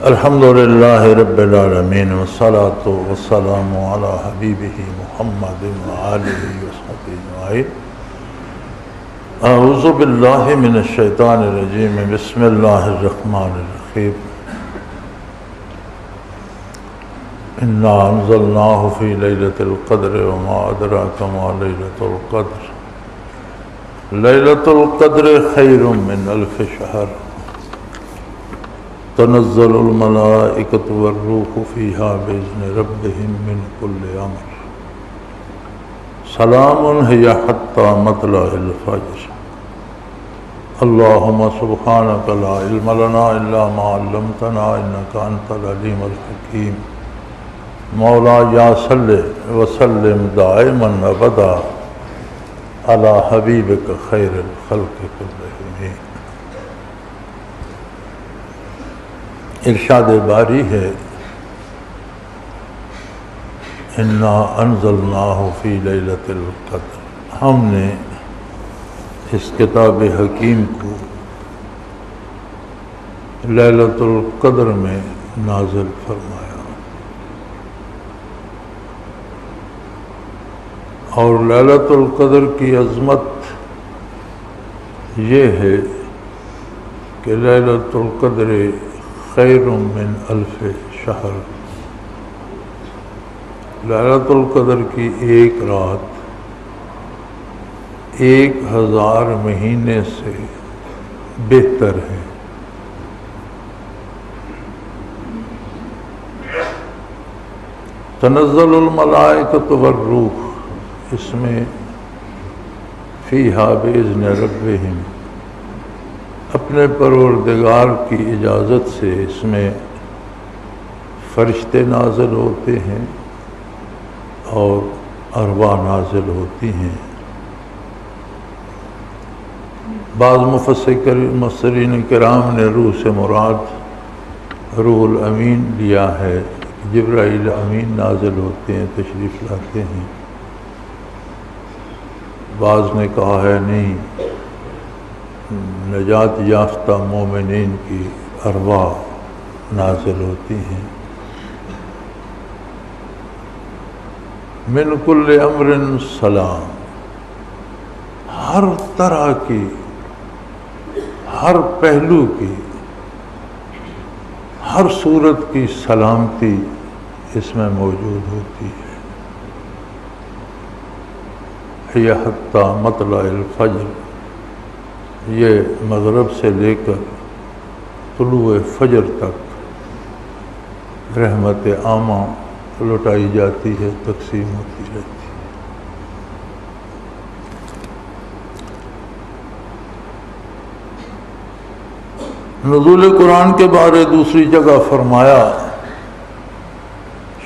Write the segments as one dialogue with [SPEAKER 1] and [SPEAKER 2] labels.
[SPEAKER 1] الحمد للہ رب العالمین والصلاة والسلام علی حبیبہ محمد وآلہ وصحبہ اجمعین۔ اعوذ باللہ من الشیطان الرجیم، بسم اللہ الرحمن الرحیم۔ انا انزلناہ فی لیلۃ القدر وما ادراک ما لیلۃ القدر، لیلۃ القدر خیر من الف شہر، تنزل الملائکۃ والروح فیہا بإذن ربہم من کل امر، سلام ہی حتی مطلع الفجر۔ اللہم سبحانک لا علم لنا الا ما علمتنا انک انت العلیم الحکیم۔ مولا یا صلی وسلم دائما ابدا علی حبیبک خیر الخلق کلہم۔ ارشاد باری ہے، انا انزلناہ فی لیلۃ القدر، ہم نے اس کتاب حکیم کو لیلۃ القدر میں نازل فرمایا، اور لیلۃ القدر کی عظمت یہ ہے کہ لیلۃ القدر خیر من الف شہر، لیلۃ القدر کی ایک رات 1000 مہینے سے بہتر ہے۔ تنزل الملائکۃ والروح، اس میں فیہا بإذن ربہم، اپنے پروردگار کی اجازت سے اس میں فرشتے نازل ہوتے ہیں اور ارواح نازل ہوتی ہیں۔ بعض مفسرین کرام نے روح سے مراد روح الامین لیا ہے، جبرائیل امین نازل ہوتے ہیں، تشریف لاتے ہیں۔ بعض نے کہا ہے نہیں، نجات یافتہ مومنین کی ارواح نازل ہوتی ہیں۔ من کل امر سلام، ہر طرح کی، ہر پہلو کی، ہر صورت کی سلامتی اس میں موجود ہوتی ہے۔ یہ حتی مطلع الفجر، یہ مغرب سے لے کر طلوع فجر تک رحمت عامہ لٹائی جاتی ہے، تقسیم ہوتی رہتی ہے۔ نزول قرآن کے بارے دوسری جگہ فرمایا،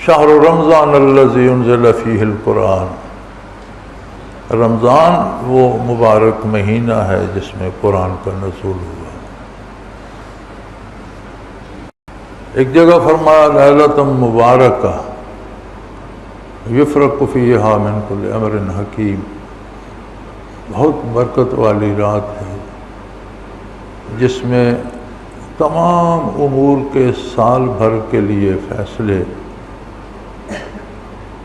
[SPEAKER 1] شہر رمضان الذی انزل فیہ القرآن، رمضان وہ مبارک مہینہ ہے جس میں قرآن کا نزول ہوا۔ ایک جگہ فرمایا لیلۃ مبارکہ یفرق فیہا من کل امر حکیم، بہت برکت والی رات ہے جس میں تمام امور کے سال بھر کے لیے فیصلے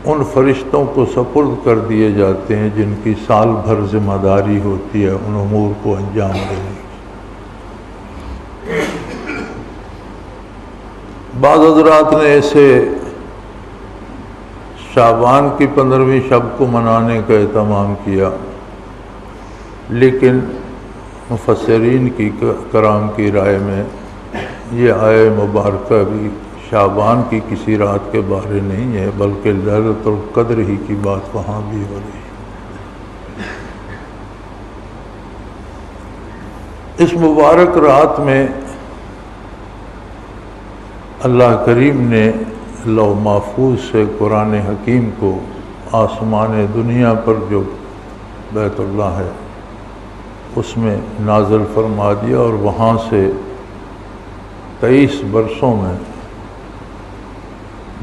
[SPEAKER 1] ان فرشتوں کو سپرد کر دیے جاتے ہیں جن کی سال بھر ذمہ داری ہوتی ہے ان امور کو انجام دینے کی۔ بعض حضرات نے اسے شعبان کی 15ویں شب کو منانے کا اہتمام کیا، لیکن مفسرین کی کرام کی رائے میں یہ آیہ مبارکہ بھی شعبان کی کسی رات کے بارے نہیں ہے، بلکہ لیلۃ القدر ہی کی بات وہاں بھی ہو رہی ہے۔ اس مبارک رات میں اللہ کریم نے لوح محفوظ سے قرآن حکیم کو آسمان دنیا پر جو بیت اللہ ہے اس میں نازل فرما دیا، اور وہاں سے 23 برسوں میں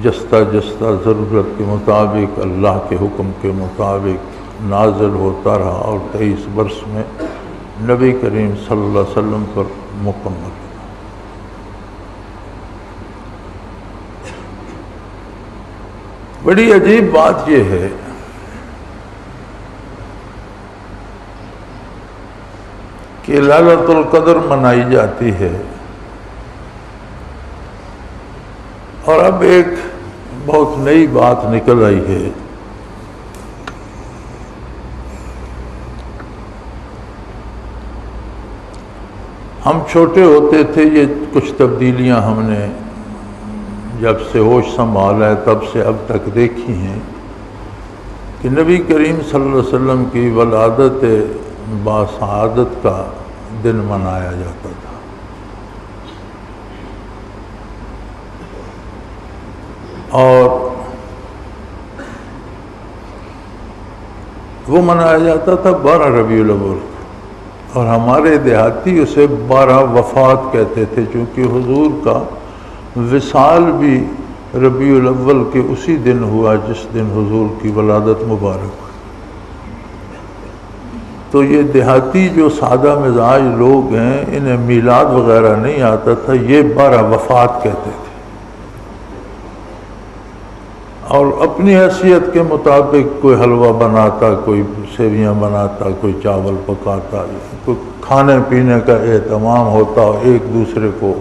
[SPEAKER 1] جستہ جستہ ضرورت کے مطابق اللہ کے حکم کے مطابق نازل ہوتا رہا، اور 23 برس میں نبی کریم صلی اللہ علیہ وسلم پر مکمل۔ بڑی عجیب بات یہ ہے کہ لیلۃ القدر منائی جاتی ہے، اور اب ایک بہت نئی بات نکل آئی ہے ہم چھوٹے ہوتے تھے، یہ کچھ تبدیلیاں ہم نے جب سے ہوش سنبھالا ہے تب سے اب تک دیکھی ہیں کہ نبی کریم صلی اللہ علیہ وسلم کی ولادت باسعادت کا دن منایا جاتا تھا۔ اور وہ منایا جاتا تھا 12 ربیع الاول، اور ہمارے دیہاتی اسے 12 وفات کہتے تھے، چونکہ حضور کا وصال بھی ربیع الاول کے اسی دن ہوا جس دن حضور کی ولادت مبارک ہوئی۔ تو یہ دیہاتی جو سادہ مزاج لوگ ہیں انہیں میلاد وغیرہ نہیں آتا تھا، یہ 12 وفات کہتے تھے، اور اپنی حیثیت کے مطابق کوئی حلوہ بناتا، کوئی سیویاں بناتا، کوئی چاول پکاتا، کوئی کھانے پینے کا اہتمام ہوتا، ایک دوسرے کو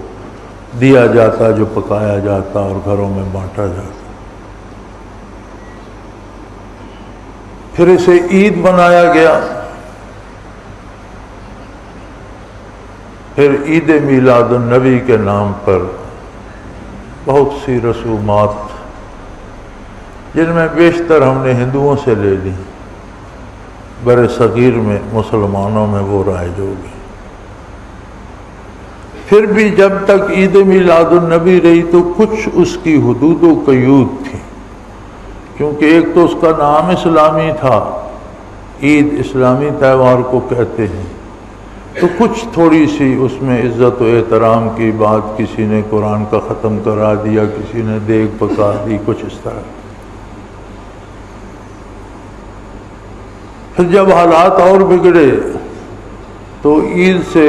[SPEAKER 1] دیا جاتا جو پکایا جاتا اور گھروں میں بانٹا جاتا۔ پھر اسے عید بنایا گیا، پھر عید میلاد النبی کے نام پر بہت سی رسومات جن میں بیشتر ہم نے ہندوؤں سے لے لی، بر صغیر میں مسلمانوں میں وہ رائج ہو گئی۔ پھر بھی جب تک عید میلاد النبی رہی تو کچھ اس کی حدود و قیود تھی، کیونکہ ایک تو اس کا نام اسلامی تھا، عید اسلامی تہوار کو کہتے ہیں، تو کچھ تھوڑی سی اس میں عزت و احترام کی بات، کسی نے قرآن کا ختم کرا دیا، کسی نے دیگ پکا دی، کچھ اس طرح۔ پھر جب حالات اور بگڑے تو عید سے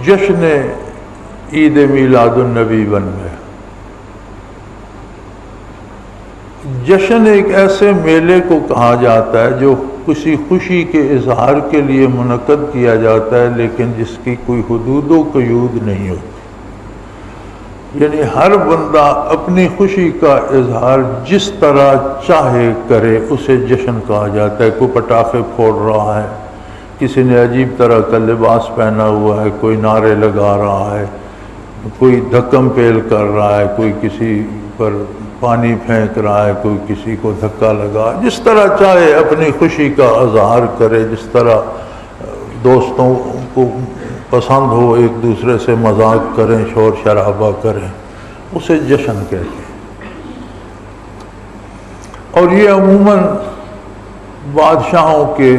[SPEAKER 1] جشن عید میلاد النبی بن گیا۔ جشن ایک ایسے میلے کو کہا جاتا ہے جو کسی خوشی کے اظہار کے لیے منعقد کیا جاتا ہے، لیکن جس کی کوئی حدود و قیود نہیں ہوتی، یعنی ہر بندہ اپنی خوشی کا اظہار جس طرح چاہے کرے، اسے جشن کہا جاتا ہے۔ کوئی پٹاخے پھوڑ رہا ہے، کسی نے عجیب طرح کا لباس پہنا ہوا ہے، کوئی نعرے لگا رہا ہے، کوئی دھکم پیل کر رہا ہے، کوئی کسی پر پانی پھینک رہا ہے، کوئی کسی کو دھکا لگا، جس طرح چاہے اپنی خوشی کا اظہار کرے، جس طرح دوستوں کو پسند ہو ایک دوسرے سے مذاق کریں، شور شرابہ کریں، اسے جشن کہتے ہیں۔ اور یہ عموماً بادشاہوں کے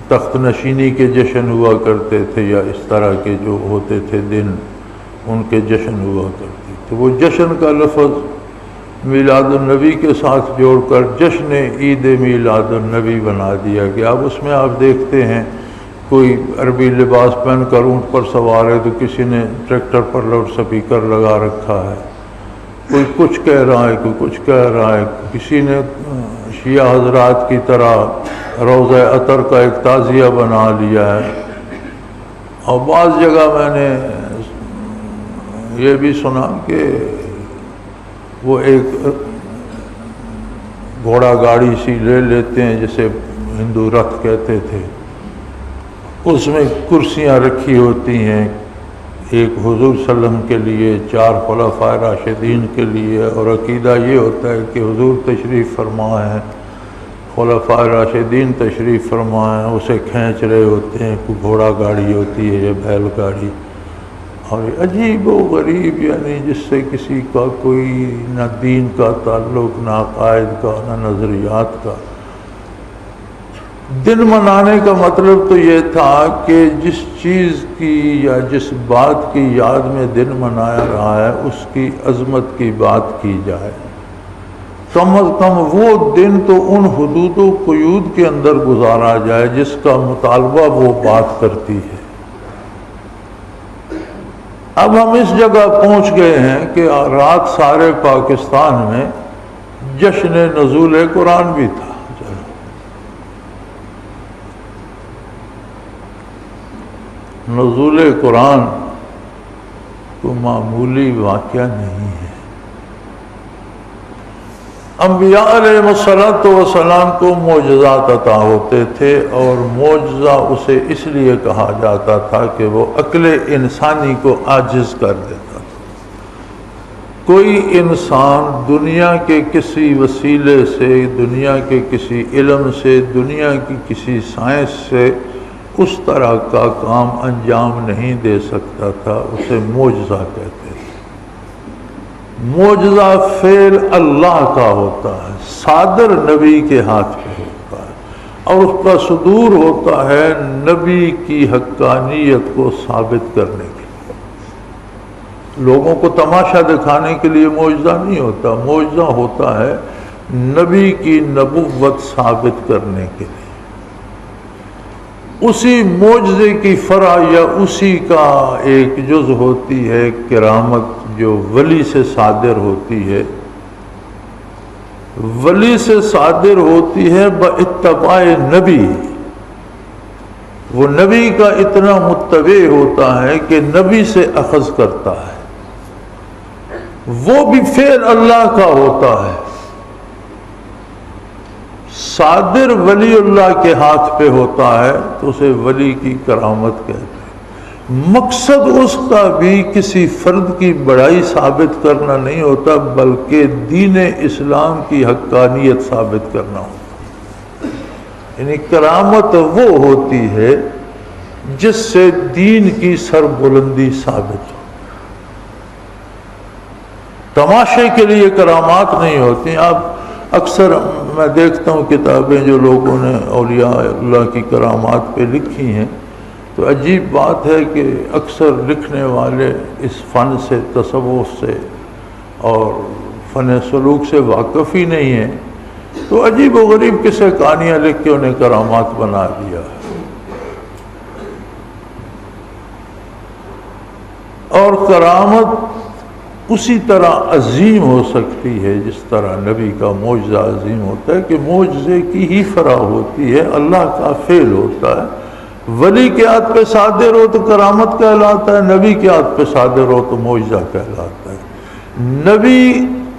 [SPEAKER 1] تخت نشینی کے جشن ہوا کرتے تھے، یا اس طرح کے جو ہوتے تھے دن، ان کے جشن ہوا کرتے تھے۔ وہ جشن کا لفظ میلاد النبی کے ساتھ جوڑ کر جشن عید میلاد النبی بنا دیا گیا۔ اب اس میں آپ دیکھتے ہیں کوئی عربی لباس پہن کر اونٹ پر سوار ہے، تو کسی نے ٹریکٹر پر لاؤڈ سپیکر لگا رکھا ہے، کوئی کچھ کہہ رہا ہے، کوئی کچھ کہہ رہا ہے، کسی نے شیعہ حضرات کی طرح روضہ عطر کا ایک تعزیہ بنا لیا ہے۔ اور بعض جگہ میں نے یہ بھی سنا کہ وہ ایک گھوڑا گاڑی سی لے لیتے ہیں جسے ہندو رتھ کہتے تھے، اس میں کرسیاں رکھی ہوتی ہیں، ایک حضور صلی اللہ علیہ وسلم کے لیے، 4 خلفائے راشدین کے لیے، اور عقیدہ یہ ہوتا ہے کہ حضور تشریف فرما ہیں، خلفائے راشدین تشریف فرما ہیں، اسے کھینچ رہے ہوتے ہیں، کوئی گھوڑا گاڑی ہوتی ہے یا بیل گاڑی، اور عجیب و غریب، یعنی جس سے کسی کا کوئی نہ دین کا تعلق، نہ عقائد کا، نہ نظریات کا۔ دن منانے کا مطلب تو یہ تھا کہ جس چیز کی یا جس بات کی یاد میں دن منایا رہا ہے اس کی عظمت کی بات کی جائے، کم از کم وہ دن تو ان حدود و قیود کے اندر گزارا جائے جس کا مطالبہ وہ بات کرتی ہے۔ اب ہم اس جگہ پہنچ گئے ہیں کہ رات سارے پاکستان میں جشن نزول قرآن بھی تھا۔ نزول قرآن کوئی معمولی واقعہ نہیں ہے۔ انبیاء علیہ السلام کو معجزات عطا ہوتے تھے، اور معجزہ اسے اس لیے کہا جاتا تھا کہ وہ عقل انسانی کو عاجز کر دیتا تھا۔ کوئی انسان دنیا کے کسی وسیلے سے، دنیا کے کسی علم سے، دنیا کی کسی سائنس سے اس طرح کا کام انجام نہیں دے سکتا تھا، اسے معجزہ کہتے تھے۔ معجزہ فعل اللہ کا ہوتا ہے، صادر نبی کے ہاتھ پہ ہوتا ہے، اور اس کا صدور ہوتا ہے نبی کی حقانیت کو ثابت کرنے کے لیے۔ لوگوں کو تماشا دکھانے کے لیے معجزہ نہیں ہوتا، معجزہ ہوتا ہے نبی کی نبوت ثابت کرنے کے لیے۔ اسی معجزے کی فرع یا اسی کا ایک جز ہوتی ہے کرامت، جو ولی سے صادر ہوتی ہے۔ ولی سے صادر ہوتی ہے باتباع نبی۔ وہ نبی کا اتنا متبع ہوتا ہے کہ نبی سے اخذ کرتا ہے، وہ بھی فعل اللہ کا ہوتا ہے۔ صادر ولی اللہ کے ہاتھ پہ ہوتا ہے تو اسے ولی کی کرامت کہتے ہیں۔ مقصد اس کا بھی کسی فرد کی بڑائی ثابت کرنا نہیں ہوتا، بلکہ دین اسلام کی حقانیت ثابت کرنا ہوتا ہے۔ یعنی کرامت وہ ہوتی ہے جس سے دین کی سربلندی ثابت ہو۔ تماشے کے لیے کرامات نہیں ہوتی۔ آپ اکثر میں دیکھتا ہوں کتابیں جو لوگوں نے اولیاء اللہ کی کرامات پہ لکھی ہیں، تو عجیب بات ہے کہ اکثر لکھنے والے اس فن سے، تصوف سے اور فن سلوک سے واقف ہی نہیں ہیں، تو عجیب و غریب قصے کہانیاں لکھ کے انہیں کرامات بنا دیا ہے۔ اور کرامت اسی طرح عظیم ہو سکتی ہے جس طرح نبی کا معجزہ عظیم ہوتا ہے، کہ معجزے کی ہی فرع ہوتی ہے، اللہ کا فعل ہوتا ہے۔ ولی کے ہاتھ پہ صادر ہو تو کرامت کہلاتا ہے، نبی کے ہاتھ پہ صادر ہو تو معجزہ کہلاتا ہے۔ نبی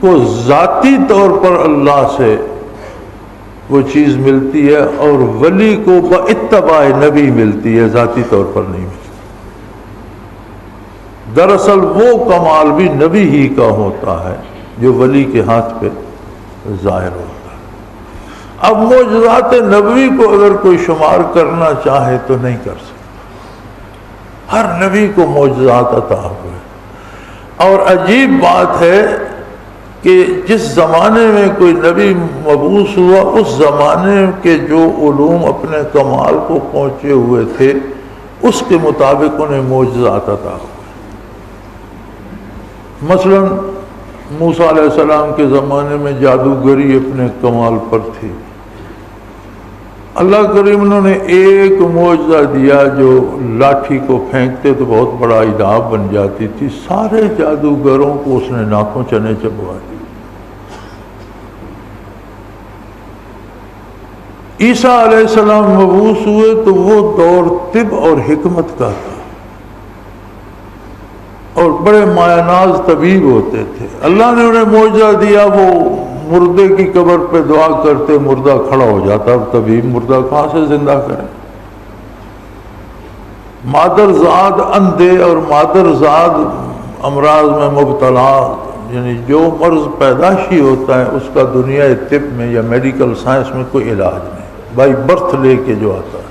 [SPEAKER 1] کو ذاتی طور پر اللہ سے وہ چیز ملتی ہے، اور ولی کو باتباع نبی ملتی ہے، ذاتی طور پر نہیں ملتی۔ دراصل وہ کمال بھی نبی ہی کا ہوتا ہے جو ولی کے ہاتھ پہ ظاہر ہوتا ہے۔ اب معجزات نبوی کو اگر کوئی شمار کرنا چاہے تو نہیں کر سکتا، ہر نبی کو معجزات عطا ہوئے۔ اور عجیب بات ہے کہ جس زمانے میں کوئی نبی مبعوث ہوا، اس زمانے کے جو علوم اپنے کمال کو پہنچے ہوئے تھے، اس کے مطابق انہیں معجزات عطا ہوئے۔ مثلا موسیٰ علیہ السلام کے زمانے میں جادوگری اپنے کمال پر تھی۔ اللہ کریم نے ایک معجزہ دیا، جو لاٹھی کو پھینکتے تو بہت بڑا عذاب بن جاتی تھی، سارے جادوگروں کو اس نے ناکوں چنے چبوا دی۔ عیسیٰ علیہ السلام مبعوث ہوئے تو وہ دور طب اور حکمت کا تھا، اور بڑے مایہ ناز طبیب ہوتے تھے۔ اللہ نے انہیں معجزہ دیا، وہ مردے کی قبر پہ دعا کرتے، مردہ کھڑا ہو جاتا۔ اب طبیب مردہ کہاں سے زندہ کرے؟ مادرزاد اندھے اور مادرزاد امراض میں مبتلا، یعنی جو مرض پیدائشی ہوتا ہے اس کا دنیا طب میں یا میڈیکل سائنس میں کوئی علاج نہیں، بائی برتھ لے کے جو آتا ہے،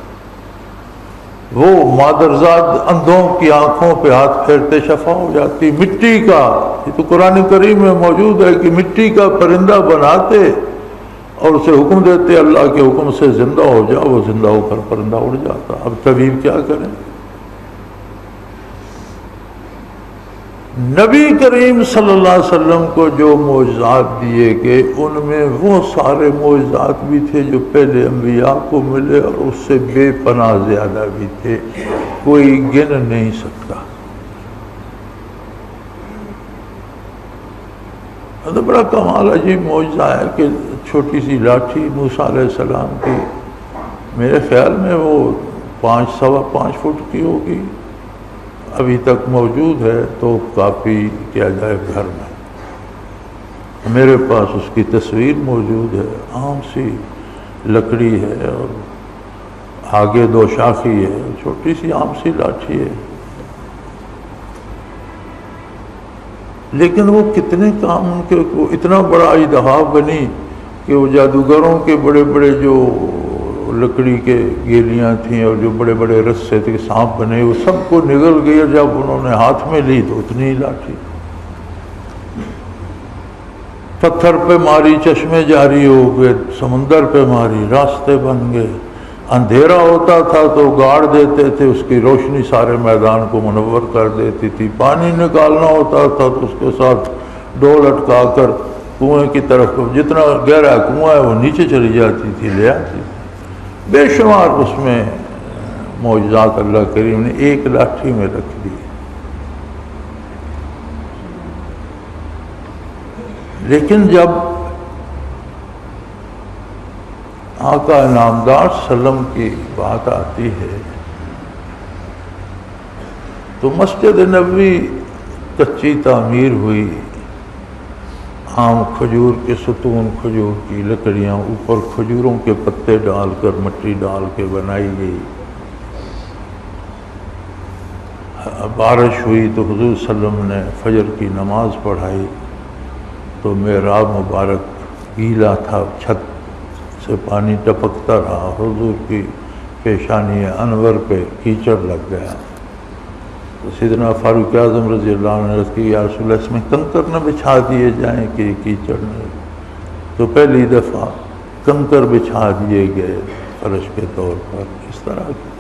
[SPEAKER 1] وہ مادرزاد اندھوں کی آنکھوں پہ ہاتھ پھیرتے شفا ہو جاتی۔ مٹی کا، یہ تو قرآن کریم میں موجود ہے کہ مٹی کا پرندہ بناتے اور اسے حکم دیتے، اللہ کے حکم سے زندہ ہو جا، وہ زندہ ہو کر پرندہ اڑ جاتا۔ اب طبیب کیا کریں؟ نبی کریم صلی اللہ علیہ وسلم کو جو معجزات دیے گئے، ان میں وہ سارے معجزات بھی تھے جو پہلے انبیاء کو ملے، اور اس سے بے پناہ زیادہ بھی تھے، کوئی گن نہیں سکتا۔ تو بڑا کمال عجیب معجزہ ہے کہ چھوٹی سی لاٹھی موسیٰ علیہ السلام کی، میرے خیال میں وہ 5.25 فٹ کی ہوگی، ابھی تک موجود ہے، تو کاپی کیا جائے گھر میں، میرے پاس اس کی تصویر موجود ہے، عام سی لکڑی ہے اور آگے 2 شاخی ہے، چھوٹی سی عام سی لاٹھی ہے، لیکن وہ کتنے کام کے، وہ اتنا بڑا اژدہا بنی کہ وہ جادوگروں کے بڑے بڑے جو لکڑی کے گیلیاں تھیں اور جو بڑے بڑے رسے تھے سانپ بنے، وہ سب کو نگل گئی، اور جب انہوں نے ہاتھ میں لی تو اتنی ہی لاٹھی، پتھر پہ ماری چشمے جاری ہو گئے، سمندر پہ ماری راستے بن گئے، اندھیرا ہوتا تھا تو گاڑ دیتے تھے، اس کی روشنی سارے میدان کو منور کر دیتی تھی، پانی نکالنا ہوتا تھا تو اس کے ساتھ ڈول اٹکا کر کنویں کی طرف، جتنا گہرا کنواں ہے وہ نیچے چلی جاتی تھی، لے آتی تھی، بے شمار اس میں معجزات اللہ کریم نے ایک لاٹھی میں رکھ دی۔ لیکن جب آقا نامدار سلم کی بات آتی ہے تو مسجد نبوی کچی تعمیر ہوئی، عام کھجور کے ستون، کھجور کی لکڑیاں، اوپر کھجوروں کے پتے ڈال کر مٹی ڈال کے بنائی گئی، بارش ہوئی تو حضور صلی اللہ علیہ وسلم نے فجر کی نماز پڑھائی تو محراب مبارک گیلا تھا، چھت سے پانی ٹپکتا رہا، حضور کی پیشانی انور پہ کیچڑ لگ گیا تو سیدنا فاروق اعظم رضی اللہ عنہ نے عرض کی، یا رسول اللہ اس میں کنکر نہ بچھا دیے جائیں کہ کیچڑ نہ، تو پہلی دفعہ کنکر بچھا دیے گئے فرش کے طور پر، اس طرح کی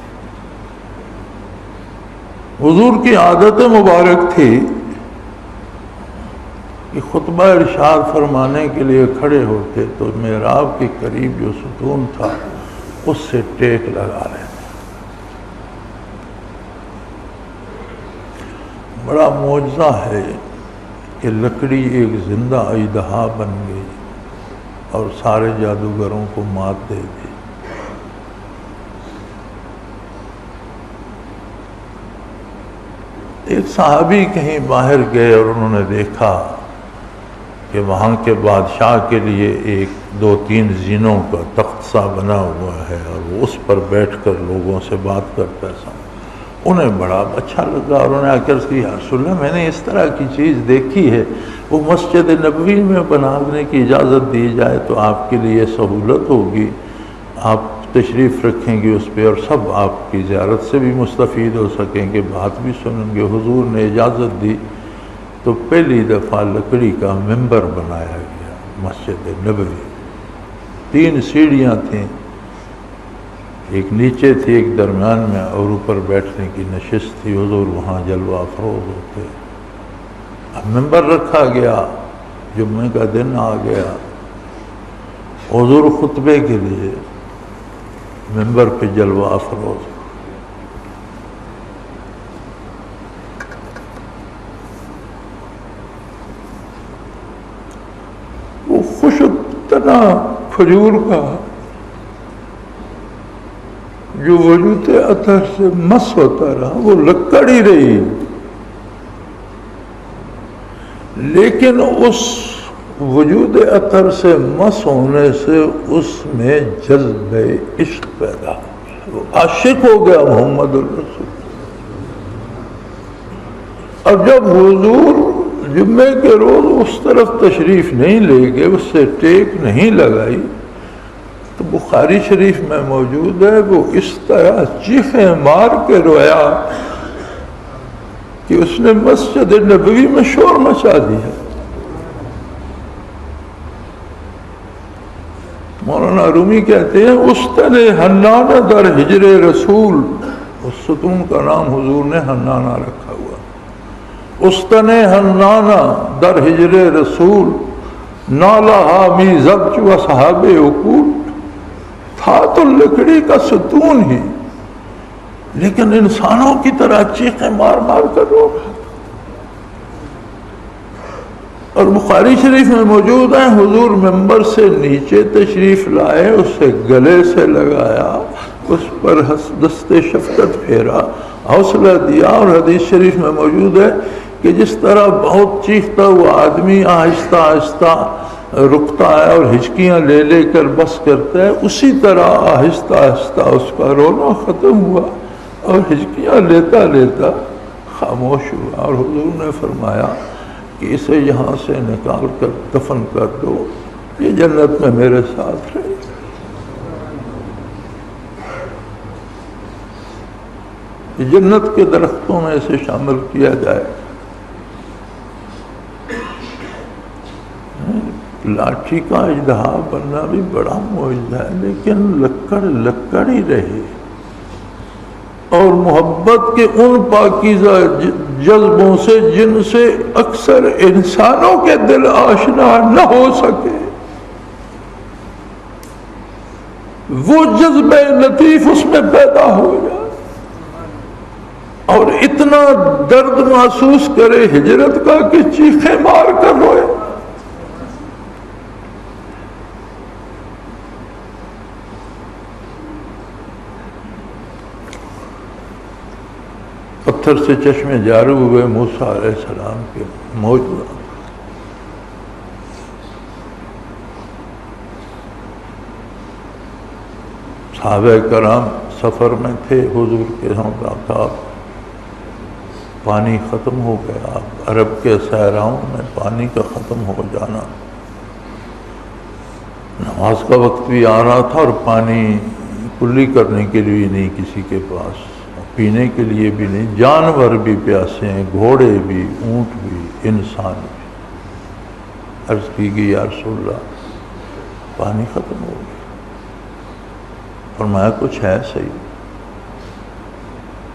[SPEAKER 1] حضور کی عادت مبارک تھی کہ خطبہ ارشاد فرمانے کے لیے کھڑے ہوتے تو محراب کے قریب جو ستون تھا اس سے ٹیک لگا لیتے۔ بڑا معجزہ ہے کہ لکڑی ایک زندہ اژدہا بن گئی اور سارے جادوگروں کو مات دے دی۔ ایک صحابی کہیں باہر گئے اور انہوں نے دیکھا کہ وہاں کے بادشاہ کے لیے 1-2-3 زینوں کا تخت سا بنا ہوا ہے اور وہ اس پر بیٹھ کر لوگوں سے بات کرتا ہے۔ انہیں بڑا اچھا لگا اور انہوں نے آ کر کہا، یا رسول اللہ میں نے اس طرح کی چیز دیکھی ہے، وہ مسجد نبوی میں بنانے کی اجازت دی جائے تو آپ کے لیے سہولت ہوگی، آپ تشریف رکھیں گے اس پہ اور سب آپ کی زیارت سے بھی مستفید ہو سکیں گے، بات بھی سنیں گے۔ حضور نے اجازت دی تو پہلی دفعہ لکڑی کا ممبر بنایا گیا مسجد نبوی، 3 سیڑھیاں تھیں، ایک نیچے تھی، ایک درمیان میں اور اوپر بیٹھنے کی نشست تھی، حضور وہاں جلوہ افروز ہوتے۔ اب ممبر رکھا گیا، جمعے کا دن آ گیا، حضور خطبے کے لیے ممبر پہ جلوہ افروز، وہ خشک تنا کھجور کا جو وجود اثر سے مس ہوتا رہا، وہ لکڑ ہی رہی، لیکن اس وجود اثر سے مس ہونے سے اس میں جذب عشق پیدا ہو گیا، وہ عاشق ہو گیا محمد الرسول۔ اب جب حضور جمعے کے روز اس طرف تشریف نہیں لے گئے، اس سے ٹیک نہیں لگائی، تو بخاری شریف میں موجود ہے وہ اس طرح چیخیں مار کے رویا کہ اس نے مسجد نبوی میں شور مچا دیا۔ مولانا رومی کہتے ہیں استن حنانہ در ہجر رسول، اس ستون کا نام حضور نے حنانہ رکھا ہوا، استن حنانہ در ہجر رسول، نالا حامی زبچ و صحاب عقول، تھا تو لکڑی کا ستون ہی لیکن انسانوں کی طرح چیخیں مار مار کر رو رہا تھا۔ اور بخاری شریف میں موجود ہے، حضور ممبر سے نیچے تشریف لائے، اسے گلے سے لگایا، اس پر دست شفقت پھیرا، حوصلہ دیا، اور حدیث شریف میں موجود ہے کہ جس طرح بہت چیختا ہوا آدمی آہستہ آہستہ رکتا ہے اور ہچکیاں لے لے کر بس کرتا ہے، اسی طرح آہستہ آہستہ اس کا رونا ختم ہوا اور ہچکیاں لیتا لیتا خاموش ہوا، اور حضور نے فرمایا کہ اسے یہاں سے نکال کر دفن کر دو، یہ جنت میں میرے ساتھ رہے۔ یہ جنت کے درختوں میں اسے شامل کیا جائے۔ لاٹھی کا اژدہا بننا بھی بڑا معجزہ ہے، لیکن لکڑ ہی رہے، اور محبت کے ان پاکیزہ جذبوں سے جن سے اکثر انسانوں کے دل آشنا نہ ہو سکے، وہ جذبہ لطیف اس میں پیدا ہو جائے، اور اتنا درد محسوس کرے ہجرت کا کہ چیخیں مار کر روئے۔ پتھر سے چشمے جاری ہوئے موسیٰ علیہ السلام کے موجود، صحابہ کرام سفر میں تھے، حضور کے ہمراہ، پانی ختم ہو گیا، عرب کے صحراؤں میں پانی کا ختم ہو جانا، نماز کا وقت بھی آ رہا تھا اور پانی کلی کرنے کے لیے نہیں کسی کے پاس، پینے کے لیے بھی نہیں، جانور بھی پیاسے ہیں، گھوڑے بھی، اونٹ بھی، انسان بھی۔ عرض کی گئی یا رسول اللہ پانی ختم ہو گیا، فرمایا کچھ ہے صحیح،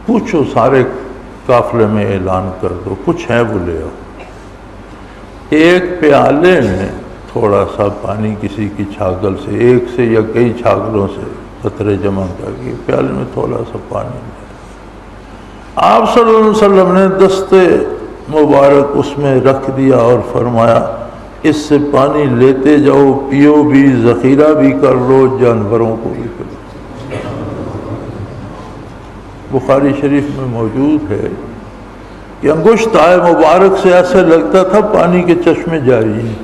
[SPEAKER 1] پوچھو، سارے قافلے میں اعلان کر دو، کچھ ہے وہ لے آؤ۔ ایک پیالے میں تھوڑا سا پانی کسی کی چھاگل سے، ایک سے یا کئی چھاگلوں سے قطرے جمع کر کے پیالے میں تھوڑا سا پانی لیا، آپ صلی اللہ علیہ وسلم نے دست مبارک اس میں رکھ دیا اور فرمایا اس سے پانی لیتے جاؤ، پیو بھی، ذخیرہ بھی کر لو، جانوروں کو بھی پلاؤ۔ بخاری شریف میں موجود ہے کہ انگشت مبارک سے ایسے لگتا تھا پانی کے چشمے جاری ہیں۔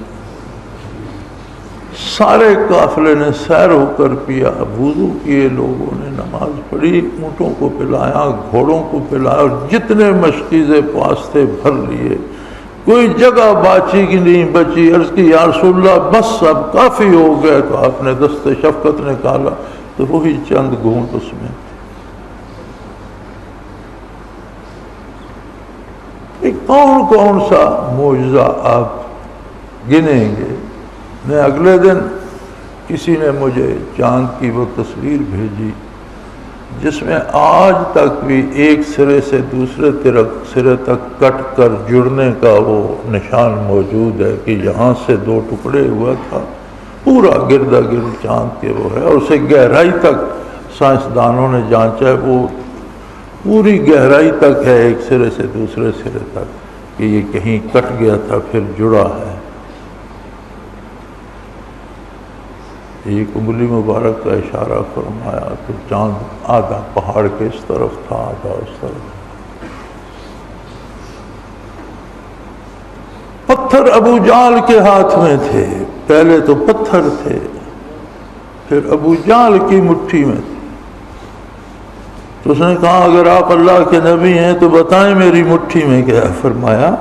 [SPEAKER 1] سارے قافلے نے سیر ہو کر پیا، وضو کیے، لوگوں نے نماز پڑھی، اونٹوں کو پلایا، گھوڑوں کو پلایا، اور جتنے مشکیزے پاس تھے بھر لیے، کوئی جگہ باچی کی نہیں بچی۔ عرض کی یا رسول اللہ بس اب کافی ہو گیا، تو آپ نے دست شفقت نکالا تو وہی چند گھونٹ اس میں۔ کون کون سا معجزہ آپ گنیں گے؟ میں اگلے دن کسی نے مجھے چاند کی وہ تصویر بھیجی جس میں آج تک بھی ایک سرے سے دوسرے سرے تک کٹ کر جڑنے کا وہ نشان موجود ہے کہ یہاں سے دو ٹکڑے ہوا تھا، پورا گردا گرد چاند کے وہ ہے، اور اسے گہرائی تک سائنسدانوں نے جانچا ہے، وہ پوری گہرائی تک ہے ایک سرے سے دوسرے سرے تک، کہ یہ کہیں کٹ گیا تھا پھر جڑا ہے۔ ایک انگلی مبارک کا اشارہ فرمایا تو چاند آدھا پہاڑ کے اس طرف تھا، آدھا اس طرف۔ پتھر ابو جہل کے ہاتھ میں تھے، پہلے تو پتھر تھے، پھر ابو جہل کی مٹھی میں تھے، تو اس نے کہا اگر آپ اللہ کے نبی ہیں تو بتائیں میری مٹھی میں کیا ہے؟ فرمایا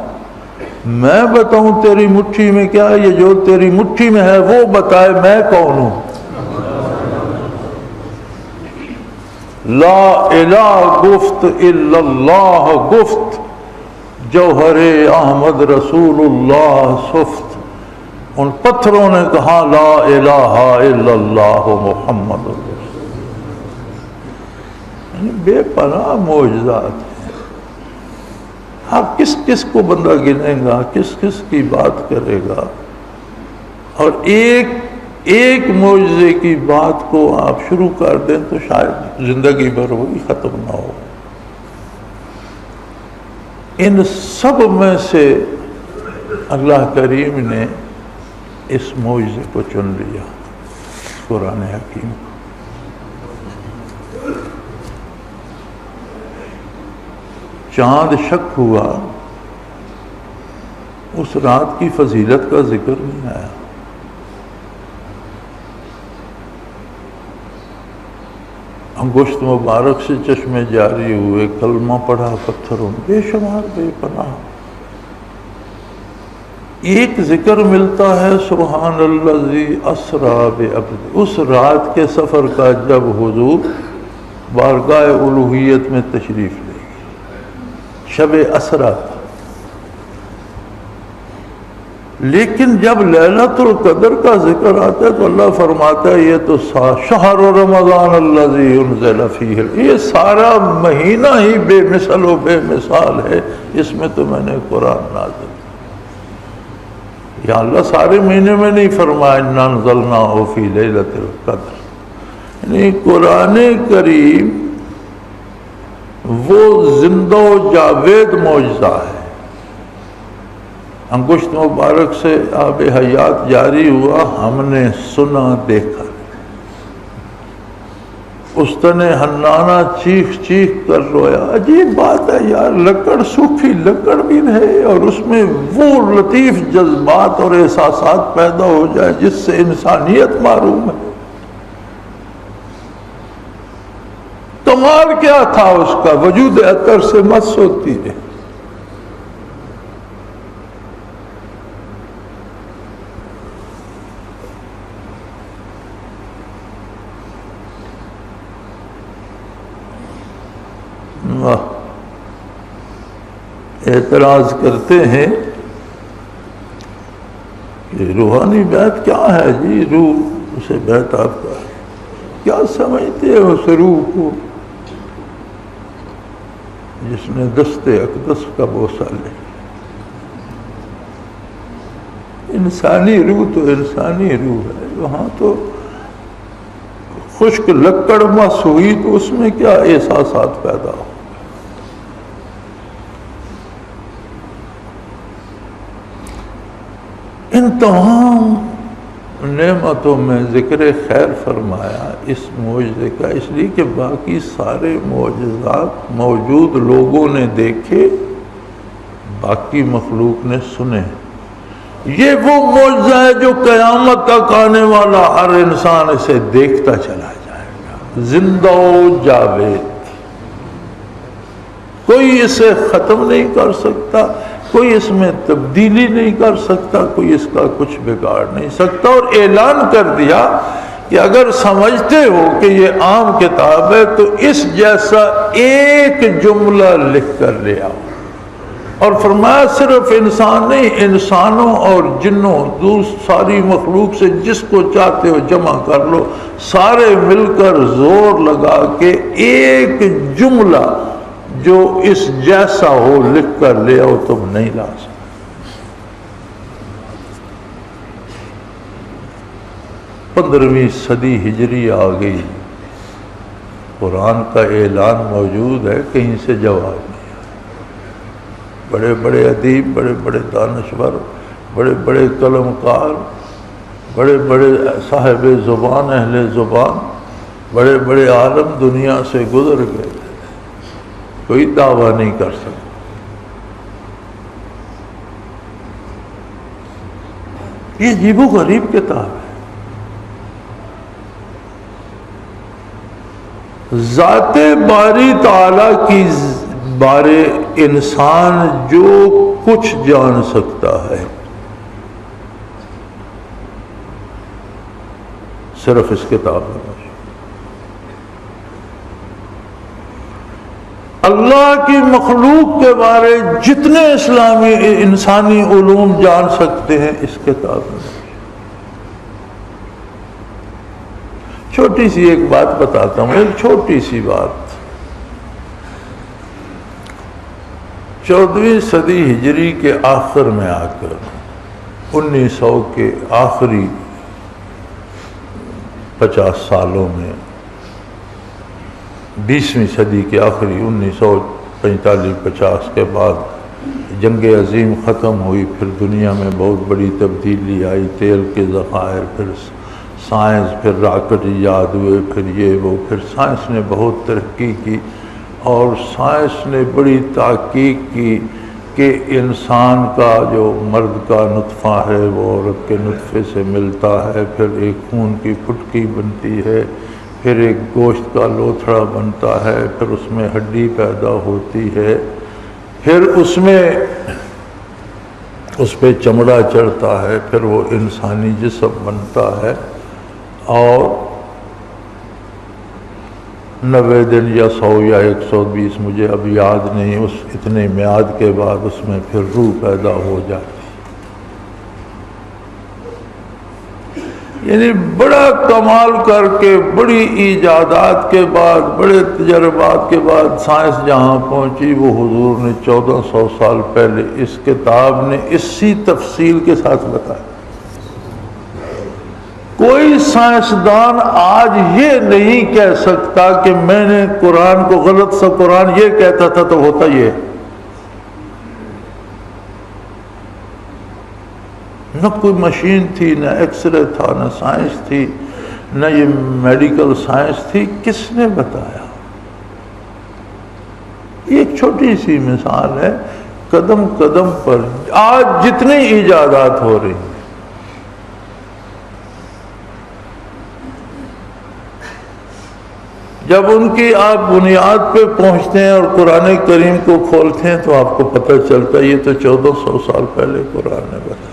[SPEAKER 1] میں بتاؤں تیری مٹھی میں کیا ہے؟ یہ جو تیری مٹھی میں ہے وہ بتائے میں کون ہوں۔ لا الہ گفت الا اللہ گفت، جوہر احمد رسول اللہ سفت۔ ان پتھروں نے کہا لا الہ الا اللہ محمد رسول اللہ۔ بے پناہ معجزات ہیں۔ آپ کس کس کو بندہ گنے گا، کس کس کی بات کرے گا، اور ایک معجزے کی بات کو آپ شروع کر دیں تو شاید زندگی بھر وہی ختم نہ ہو۔ ان سب میں سے اللہ کریم نے اس معجزے کو چن لیا، قرآن حکیم کو۔ چاند شک ہوا، اس رات کی فضیلت کا ذکر نہیں آیا۔ انگشت مبارک سے چشمے جاری ہوئے، کلمہ پڑھا پتھروں بے شمار بے پناہ۔ ایک ذکر ملتا ہے سبحان الذی اسریٰ بعبدہ، اس رات کے سفر کا جب حضور بارگاہ الوہیت میں تشریف لے گئے، شب اسریٰ تھا۔ لیکن جب لیلۃ القدر کا ذکر آتا ہے تو اللہ فرماتا ہے یہ تو شہر رمضان الذی انزل فیہ، یہ سارا مہینہ ہی بے مثل و بے مثال ہے، اس میں تو میں نے قرآن نازل۔ یا اللہ سارے مہینے میں نہیں فرمایا انا انزلناہ فی لیلۃ القدر، یعنی قرآن کریم وہ زندہ و جاوید معجزہ ہے۔ انگشت مبارک سے آب حیات جاری ہوا، ہم نے سنا دیکھا۔ استن حنانہ چیخ چیخ کر رویا۔ عجیب بات ہے یار، لکڑ سوکھی لکڑ بھی رہے اور اس میں وہ لطیف جذبات اور احساسات پیدا ہو جائے جس سے انسانیت محروم ہے۔ کمال کیا تھا اس کا، وجود عطر سے مس ہوتی ہے۔ اعتراض کرتے ہیں کہ روحانی بیعت کیا ہے جی، روح اسے بیعت آپ کا ہے، کیا سمجھتے ہیں اس روح کو جس نے دست اقدس کا بوسہ لے؟ انسانی روح تو انسانی روح ہے، وہاں تو خشک لکڑ مس ہوئی تو اس میں کیا احساسات پیدا ہو۔ ان تمام نعمتوں میں ذکر خیر فرمایا اس معجزے کا، اس لیے کہ باقی سارے معجزات موجود لوگوں نے دیکھے، باقی مخلوق نے سنے۔ یہ وہ معجزہ ہے جو قیامت تک آنے والا ہر انسان اسے دیکھتا چلا جائے گا، زندہ و جاوید، کوئی اسے ختم نہیں کر سکتا، کوئی اس میں تبدیلی نہیں کر سکتا، کوئی اس کا کچھ بگاڑ نہیں سکتا۔ اور اعلان کر دیا کہ اگر سمجھتے ہو کہ یہ عام کتاب ہے تو اس جیسا ایک جملہ لکھ کر لے آؤ۔ اور فرمایا صرف انسان نہیں، انسانوں اور جنوں، ساری مخلوق سے جس کو چاہتے ہو جمع کر لو، سارے مل کر زور لگا کے ایک جملہ جو اس جیسا ہو لکھ کر لے آؤ، تم نہیں لا سکتے۔ پندرہویں صدی ہجری آ گئی، قرآن کا اعلان موجود ہے، کہیں سے جواب نہیں۔ بڑے بڑے ادیب، بڑے بڑے دانشور، بڑے بڑے قلم کار، بڑے بڑے صاحب زبان، اہل زبان، بڑے بڑے عالم دنیا سے گزر گئے، کوئی دعویٰ نہیں کر سکتا۔ یہ عجیب و غریب کتاب ہے۔ ذات باری تعالیٰ کی بارے انسان جو کچھ جان سکتا ہے صرف اس کتاب میں۔ اللہ کی مخلوق کے بارے جتنے اسلامی انسانی علوم جان سکتے ہیں اس کتاب میں۔ چھوٹی سی ایک بات بتاتا ہوں، ایک چھوٹی سی بات۔ 14ویں صدی ہجری کے آخر میں آ کر 1900 کے آخری 50 سالوں میں، 20ویں صدی کے آخری 1945-50 کے بعد جنگ عظیم ختم ہوئی، پھر دنیا میں بہت بڑی تبدیلی آئی، تیل کے ذخائر، پھر سائنس، پھر راکٹ ایجاد ہوئے، پھر یہ وہ، پھر سائنس نے بہت ترقی کی، اور سائنس نے بڑی تحقیق کی کہ انسان کا جو مرد کا نطفہ ہے وہ عورت کے نطفے سے ملتا ہے، پھر ایک خون کی پھٹکی بنتی ہے، پھر ایک گوشت کا لوتھڑا بنتا ہے، پھر اس میں ہڈی پیدا ہوتی ہے، پھر اس پہ چمڑا چڑھتا ہے، پھر وہ انسانی جسم بنتا ہے، اور 90 دن یا 100 یا 120 مجھے اب یاد نہیں، اس اتنے میعاد کے بعد اس میں پھر روح پیدا ہو جاتی۔ یعنی بڑا کمال کر کے، بڑی ایجادات کے بعد، بڑے تجربات کے بعد سائنس جہاں پہنچی، وہ حضور نے 1400 سال پہلے اس کتاب نے اسی تفصیل کے ساتھ بتایا۔ کوئی سائنسدان آج یہ نہیں کہہ سکتا کہ میں نے قرآن کو غلط سا، قرآن یہ کہتا تھا تو ہوتا یہ، نہ کوئی مشین تھی، نہ ایکس رے تھا، نہ سائنس تھی، نہ یہ میڈیکل سائنس تھی، کس نے بتایا؟ یہ ایک چھوٹی سی مثال ہے، قدم قدم پر آج جتنی ایجادات ہو رہی ہیں، جب ان کی آپ بنیاد پہ پہنچتے ہیں اور قرآن کریم کو کھولتے ہیں تو آپ کو پتہ چلتا ہے یہ تو 1400 سال پہلے قرآن نے بتایا۔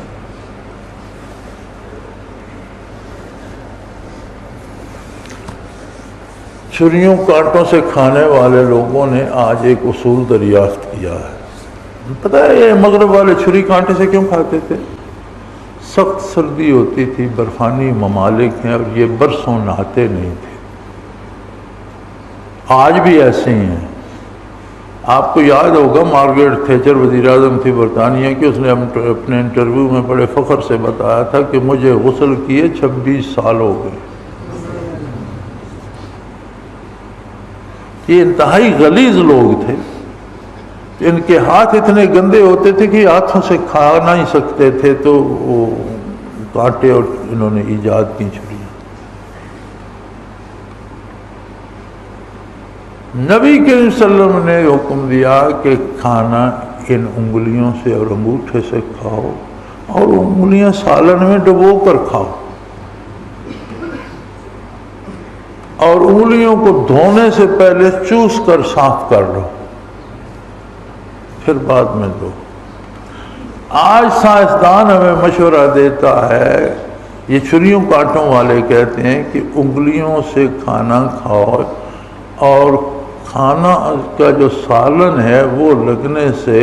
[SPEAKER 1] چھریوں کانٹوں سے کھانے والے لوگوں نے آج ایک اصول دریافت کیا ہے۔ پتہ ہے یہ مغرب والے چھری کانٹے سے کیوں کھاتے تھے؟ سخت سردی ہوتی تھی، برفانی ممالک ہیں، اور یہ برسوں نہاتے نہیں تھے۔ آج بھی ایسے ہی ہیں۔ آپ کو یاد ہوگا مارگریٹ تھیچر وزیر اعظم تھی برطانیہ کی، اس نے اپنے انٹرویو میں بڑے فخر سے بتایا تھا کہ مجھے غسل کیے 26 سال ہو گئے۔ یہ انتہائی غلیظ لوگ تھے، ان کے ہاتھ اتنے گندے ہوتے تھے کہ ہاتھوں سے کھا نہیں سکتے تھے، تو وہ کانٹے اور انہوں نے ایجاد کی چھری۔ نبی کریم صلی اللہ علیہ وسلم نے حکم دیا کہ کھانا ان انگلیوں سے اور انگوٹھے سے کھاؤ، اور انگلیاں سالن میں ڈبو کر کھاؤ، اور انگلیوں کو دھونے سے پہلے چوس کر صاف کر لو، پھر بعد میں دو۔ آج سائنسدان ہمیں مشورہ دیتا ہے، یہ چھریوں کانٹوں والے کہتے ہیں کہ انگلیوں سے کھانا کھاؤ، اور کھانا کا جو سالن ہے وہ لگنے سے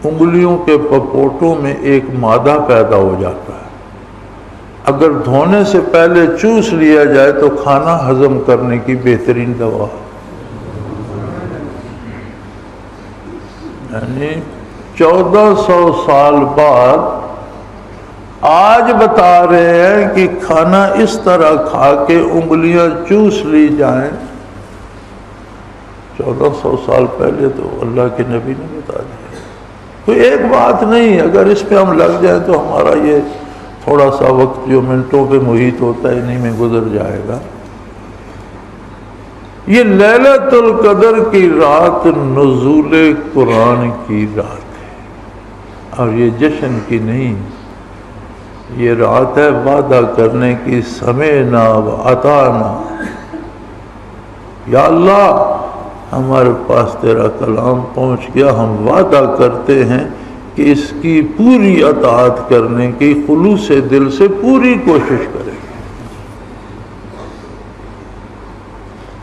[SPEAKER 1] انگلیوں کے پپوٹوں میں ایک مادہ پیدا ہو جاتا ہے، اگر دھونے سے پہلے چوس لیا جائے تو کھانا ہضم کرنے کی بہترین دوا۔ یعنی 1400 سال بعد آج بتا رہے ہیں کہ کھانا اس طرح کھا کے انگلیاں چوس لی جائیں۔ 1400 سال پہلے تو اللہ کے نبی نے بتا دیا۔ تو ایک بات نہیں، اگر اس پہ ہم لگ جائیں تو ہمارا یہ تھوڑا سا وقت جو منٹوں پہ محیط ہوتا ہے انہی میں گزر جائے گا۔ یہ لیلۃ القدر کی رات نزول قرآن کی رات ہے، اور یہ جشن کی نہیں، یہ رات ہے وعدہ کرنے کی، سمعنا وأطعنا۔ یا اللہ ہمارے پاس تیرا کلام پہنچ گیا، ہم وعدہ کرتے ہیں کہ اس کی پوری اطاعت کرنے کی خلوص دل سے پوری کوشش کریں گے۔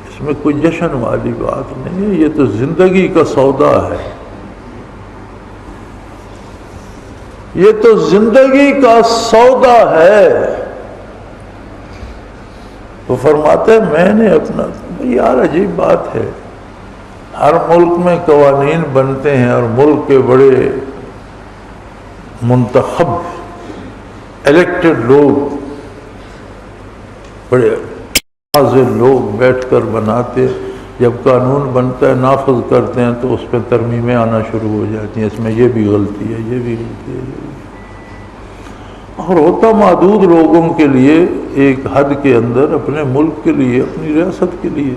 [SPEAKER 1] اس میں کوئی جشن والی بات نہیں ہے، یہ تو زندگی کا سودا ہے، یہ تو زندگی کا سودا ہے۔ وہ فرماتے ہیں میں نے اپنا، یار عجیب بات ہے، ہر ملک میں قوانین بنتے ہیں اور ملک کے بڑے منتخب الیکٹڈ لوگ، بڑے حاضر لوگ بیٹھ کر بناتے، جب قانون بنتا ہے نافذ کرتے ہیں تو اس پہ ترمیمیں آنا شروع ہو جاتی ہیں، اس میں یہ بھی غلطی ہے، یہ بھی غلطی ہے، یہ بھی۔ اور ہوتا محدود لوگوں کے لیے، ایک حد کے اندر، اپنے ملک کے لیے، اپنی ریاست کے لیے۔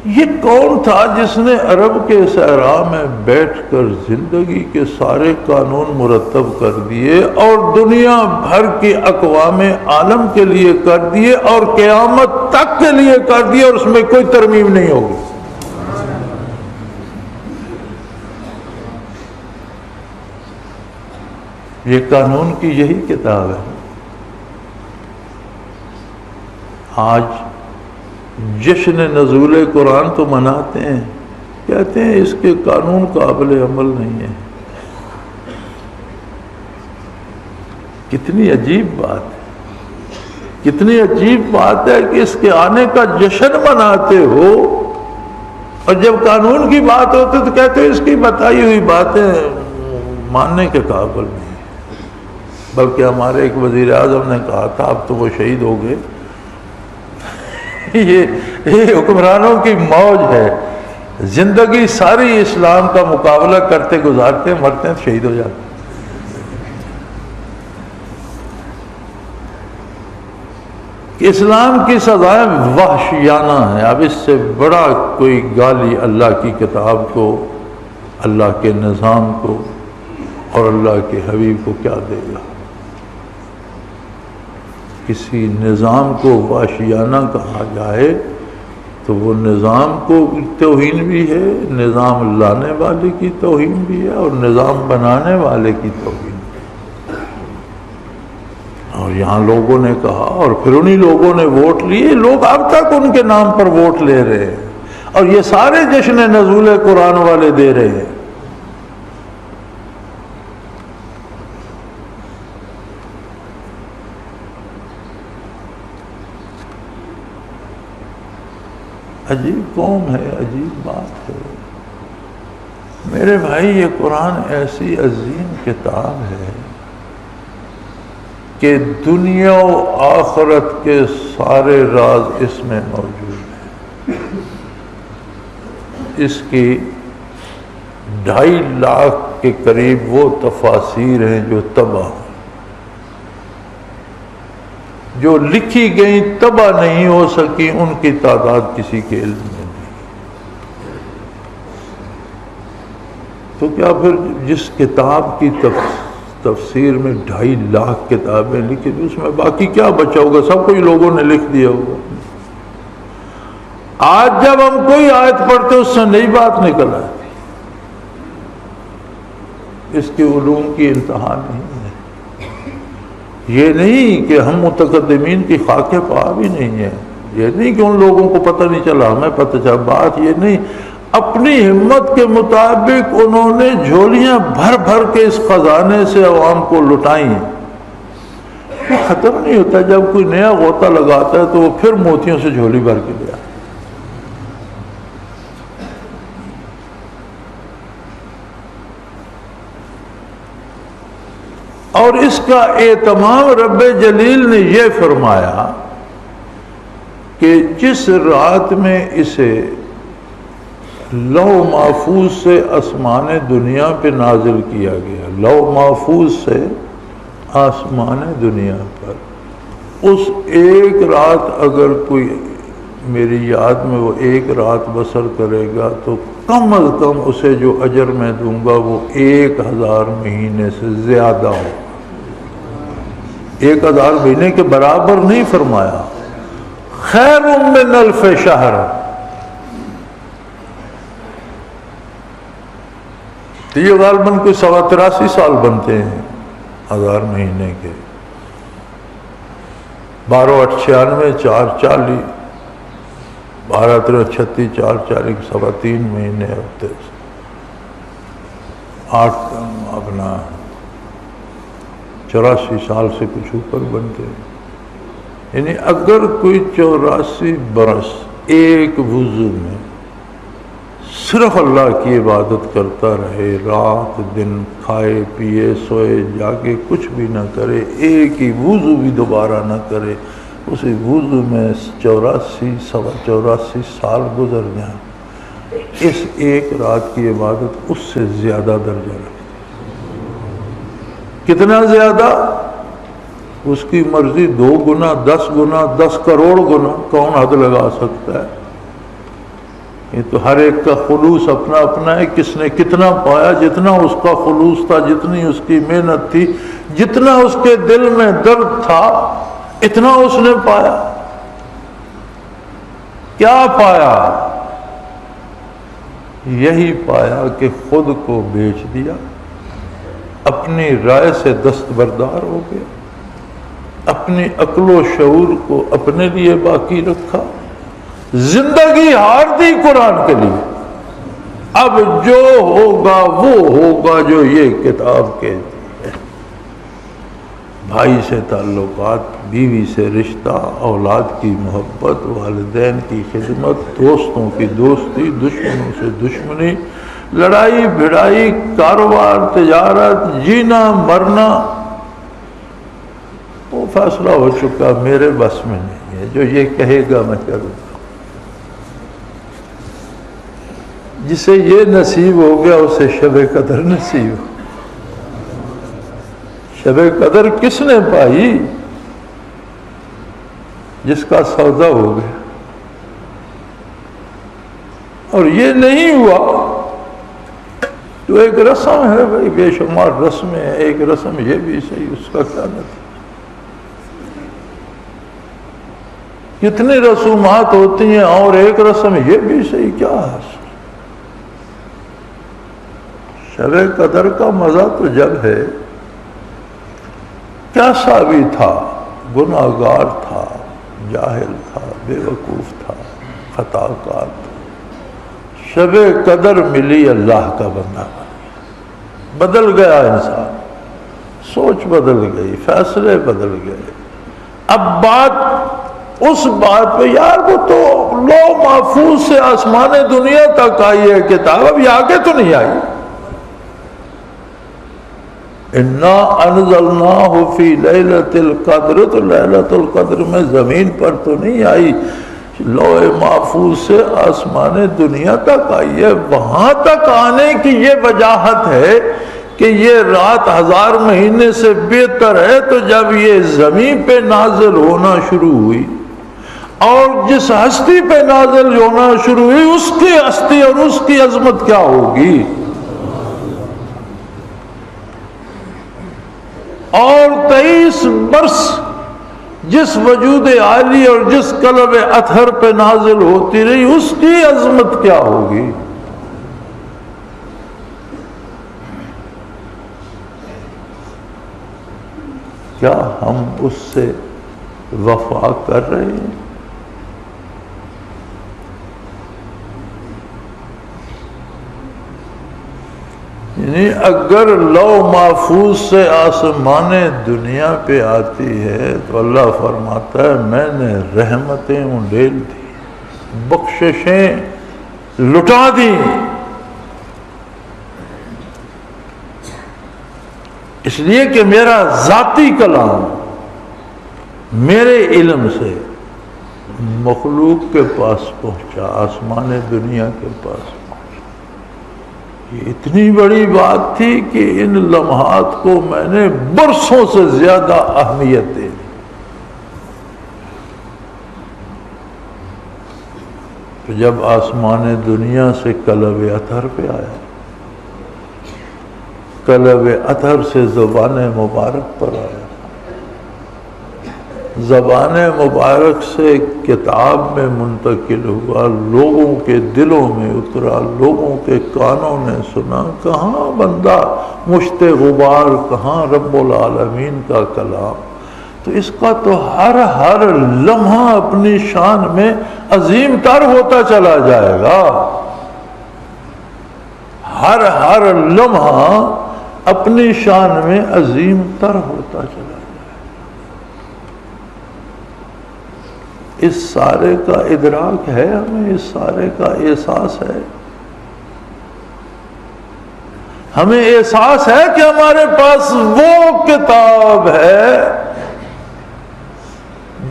[SPEAKER 1] یہ کون تھا جس نے عرب کے صحرا میں بیٹھ کر زندگی کے سارے قانون مرتب کر دیے اور دنیا بھر کے اقوام عالم کے لیے کر دیے اور قیامت تک کے لیے کر دیے، اور اس میں کوئی ترمیم نہیں ہوگی؟ یہ قانون کی یہی کتاب ہے۔ آج جشن نزول قرآن تو مناتے ہیں، کہتے ہیں اس کے قانون قابل عمل نہیں ہے۔ کتنی عجیب بات ہے، کتنی عجیب بات ہے کہ اس کے آنے کا جشن مناتے ہو، اور جب قانون کی بات ہوتی تو کہتے ہیں اس کی بتائی ہوئی باتیں ماننے کے قابل نہیں۔ بلکہ ہمارے ایک وزیر اعظم نے کہا تھا، اب تو وہ شہید ہو گئے، یہ حکمرانوں کی موج ہے، زندگی ساری اسلام کا مقابلہ کرتے گزارتے، مرتے ہیں شہید ہو جاتے۔ اسلام کی سزائیں وحشیانہ ہیں، اب اس سے بڑا کوئی گالی اللہ کی کتاب کو، اللہ کے نظام کو اور اللہ کے حبیب کو کیا دے گا؟ کسی نظام کو وحشیانہ کہا جائے تو وہ نظام کو توہین بھی ہے، نظام لانے والے کی توہین بھی ہے، اور نظام بنانے والے کی توہین بھی ہے۔ اور یہاں لوگوں نے کہا، اور پھر انہی لوگوں نے ووٹ لیے، لوگ اب تک ان کے نام پر ووٹ لے رہے ہیں، اور یہ سارے جشن نزول قرآن والے دے رہے ہیں۔ عجیب قوم ہے، عجیب بات ہے میرے بھائی۔ یہ قرآن ایسی عظیم کتاب ہے کہ دنیا و آخرت کے سارے راز اس میں موجود ہیں۔ اس کی 2.5 لاکھ کے قریب وہ تفاسیر ہیں جو طبع ہیں، جو لکھی گئیں طبع نہیں ہو سکی، ان کی تعداد کسی کے علم میں نہیں۔ تو کیا پھر جس کتاب کی تفسیر میں 2.5 لاکھ کتابیں لکھی، اس میں باقی کیا بچا ہوگا؟ سب کچھ لوگوں نے لکھ دیا ہوگا۔ آج جب ہم کوئی آیت پڑھتے اس سے نئی بات نکل آتی، اس کے علوم کی انتہا نہیں ہے۔ یہ نہیں کہ ہم متقدمین کی خاکے پا بھی نہیں ہیں، یہ نہیں کہ ان لوگوں کو پتہ نہیں چلا ہمیں پتہ چلا، بات یہ نہیں۔ اپنی ہمت کے مطابق انہوں نے جھولیاں بھر بھر کے اس خزانے سے عوام کو لٹائی ہیں۔ یہ ختم نہیں ہوتا، جب کوئی نیا غوطہ لگاتا ہے تو وہ پھر موتیوں سے جھولی بھر کے لے آتا ہے۔ اور اس کا اہتمام رب جلیل نے یہ فرمایا کہ جس رات میں اسے لوح محفوظ سے آسمان دنیا پہ نازل کیا گیا، لوح محفوظ سے آسمان دنیا پر، اس ایک رات اگر کوئی میری یاد میں وہ ایک رات بسر کرے گا تو کم از کم اسے جو اجر میں دوں گا وہ 1000 مہینے سے زیادہ ہو۔ 1000 مہینے کے برابر نہیں فرمایا، خیر من 1000 شہر۔ تو یہ غالباً کوئی 83 سال بنتے ہیں 1000 مہینے کے، 12 8 96 4 40، 12 13 36 4 40 3.25 مہینے ہوتے، 8 اپنا 84 سال سے کچھ اوپر بنتے ہیں۔ یعنی اگر کوئی 84 برس ایک وضو میں صرف اللہ کی عبادت کرتا رہے، رات دن کھائے پیے سوئے جاگے کچھ بھی نہ کرے، ایک ہی وضو بھی دوبارہ نہ کرے، اسی وضو میں 84 سال گزر جائیں، اس ایک رات کی عبادت اس سے زیادہ درجہ رکھتی۔ کتنا زیادہ؟ اس کی مرضی 2 گنا 10 گنا 10 کروڑ گنا، کون حد لگا سکتا ہے؟ یہ تو ہر ایک کا خلوص اپنا اپنا ہے، کس نے کتنا پایا، جتنا اس کا خلوص تھا، جتنی اس کی محنت تھی، جتنا اس کے دل میں درد تھا، اتنا اس نے پایا۔ کیا پایا؟ یہی پایا کہ خود کو بیچ دیا، اپنی رائے سے دستبردار ہو گیا، اپنی عقل و شعور کو اپنے لیے باقی رکھا، زندگی ہار دی قرآن کے لیے۔ اب جو ہوگا وہ ہوگا جو یہ کتاب کہتی ہے۔ بھائی سے تعلقات، بیوی سے رشتہ، اولاد کی محبت، والدین کی خدمت، دوستوں کی دوستی، دشمنوں سے دشمنی، لڑائی بھڑائی، کاروبار، تجارت، جینا مرنا، وہ فیصلہ ہو چکا، میرے بس میں نہیں ہے، جو یہ کہے گا میں کروں گا۔ جسے یہ نصیب ہو گیا اسے شب قدر نصیب ہو۔ شب قدر کس نے پائی؟ جس کا سودا ہو گیا۔ اور یہ نہیں ہوا تو ایک رسم ہے بھائی، بے شمار رسمیں ہیں، ایک رسم یہ بھی صحیح، اس کا کیا نتیجہ؟ کتنی رسومات ہوتی ہیں اور ایک رسم یہ بھی صحیح، کیا حاصل؟ شب قدر کا مزہ تو جب ہے، کیسا بھی تھا، گناہگار تھا، جاہل تھا، بے وقوف تھا، خطا کار تھا، شب قدر ملی، اللہ کا بندہ بدل گیا، انسان سوچ بدل گئی، فیصلے بدل گئے۔ اب بات اس بات پہ، یار وہ تو لو محفوظ سے آسمان دنیا تک آئی ہے کتاب، اب یہ آگے تو نہیں آئی۔ انا انزلناہ فی لیلۃ القدر، تو لیلۃ القدر میں زمین پر تو نہیں آئی، لوح محفوظ سے آسمان دنیا تک آئی ہے۔ وہاں تک آنے کی یہ وجاہت ہے کہ یہ رات 1000 مہینے سے بہتر ہے، تو جب یہ زمین پہ نازل ہونا شروع ہوئی اور جس ہستی پہ نازل ہونا شروع ہوئی، اس کی ہستی اور اس کی عظمت کیا ہوگی؟ اور 23 برس جس وجود عالی اور جس قلب اطہر پہ نازل ہوتی رہی، اس کی عظمت کیا ہوگی؟ کیا ہم اس سے وفا کر رہے ہیں؟ یعنی اگر لو محفوظ سے آسمان دنیا پہ آتی ہے تو اللہ فرماتا ہے میں نے رحمتیں انڈیل دی، بخششیں لٹا دی، اس لیے کہ میرا ذاتی کلام میرے علم سے مخلوق کے پاس پہنچا، آسمان دنیا کے پاس۔ یہ اتنی بڑی بات تھی کہ ان لمحات کو میں نے برسوں سے زیادہ اہمیت دے دی۔ تو جب آسمان دنیا سے قلب اطہر پہ آیا، قلب اطہر سے زبان مبارک پر آیا، زبان مبارک سے کتاب میں منتقل ہوا، لوگوں کے دلوں میں اترا، لوگوں کے کانوں نے سنا۔ کہاں بندہ مشت غبار، کہاں رب العالمین کا کلام؟ تو اس کا تو ہر لمحہ اپنی شان میں عظیم تر ہوتا چلا جائے گا، ہر لمحہ اپنی شان میں عظیم تر ہوتا چلا جائے گا۔ اس سارے کا ادراک ہے ہمیں، اس سارے کا احساس ہے، ہمیں احساس ہے کہ ہمارے پاس وہ کتاب ہے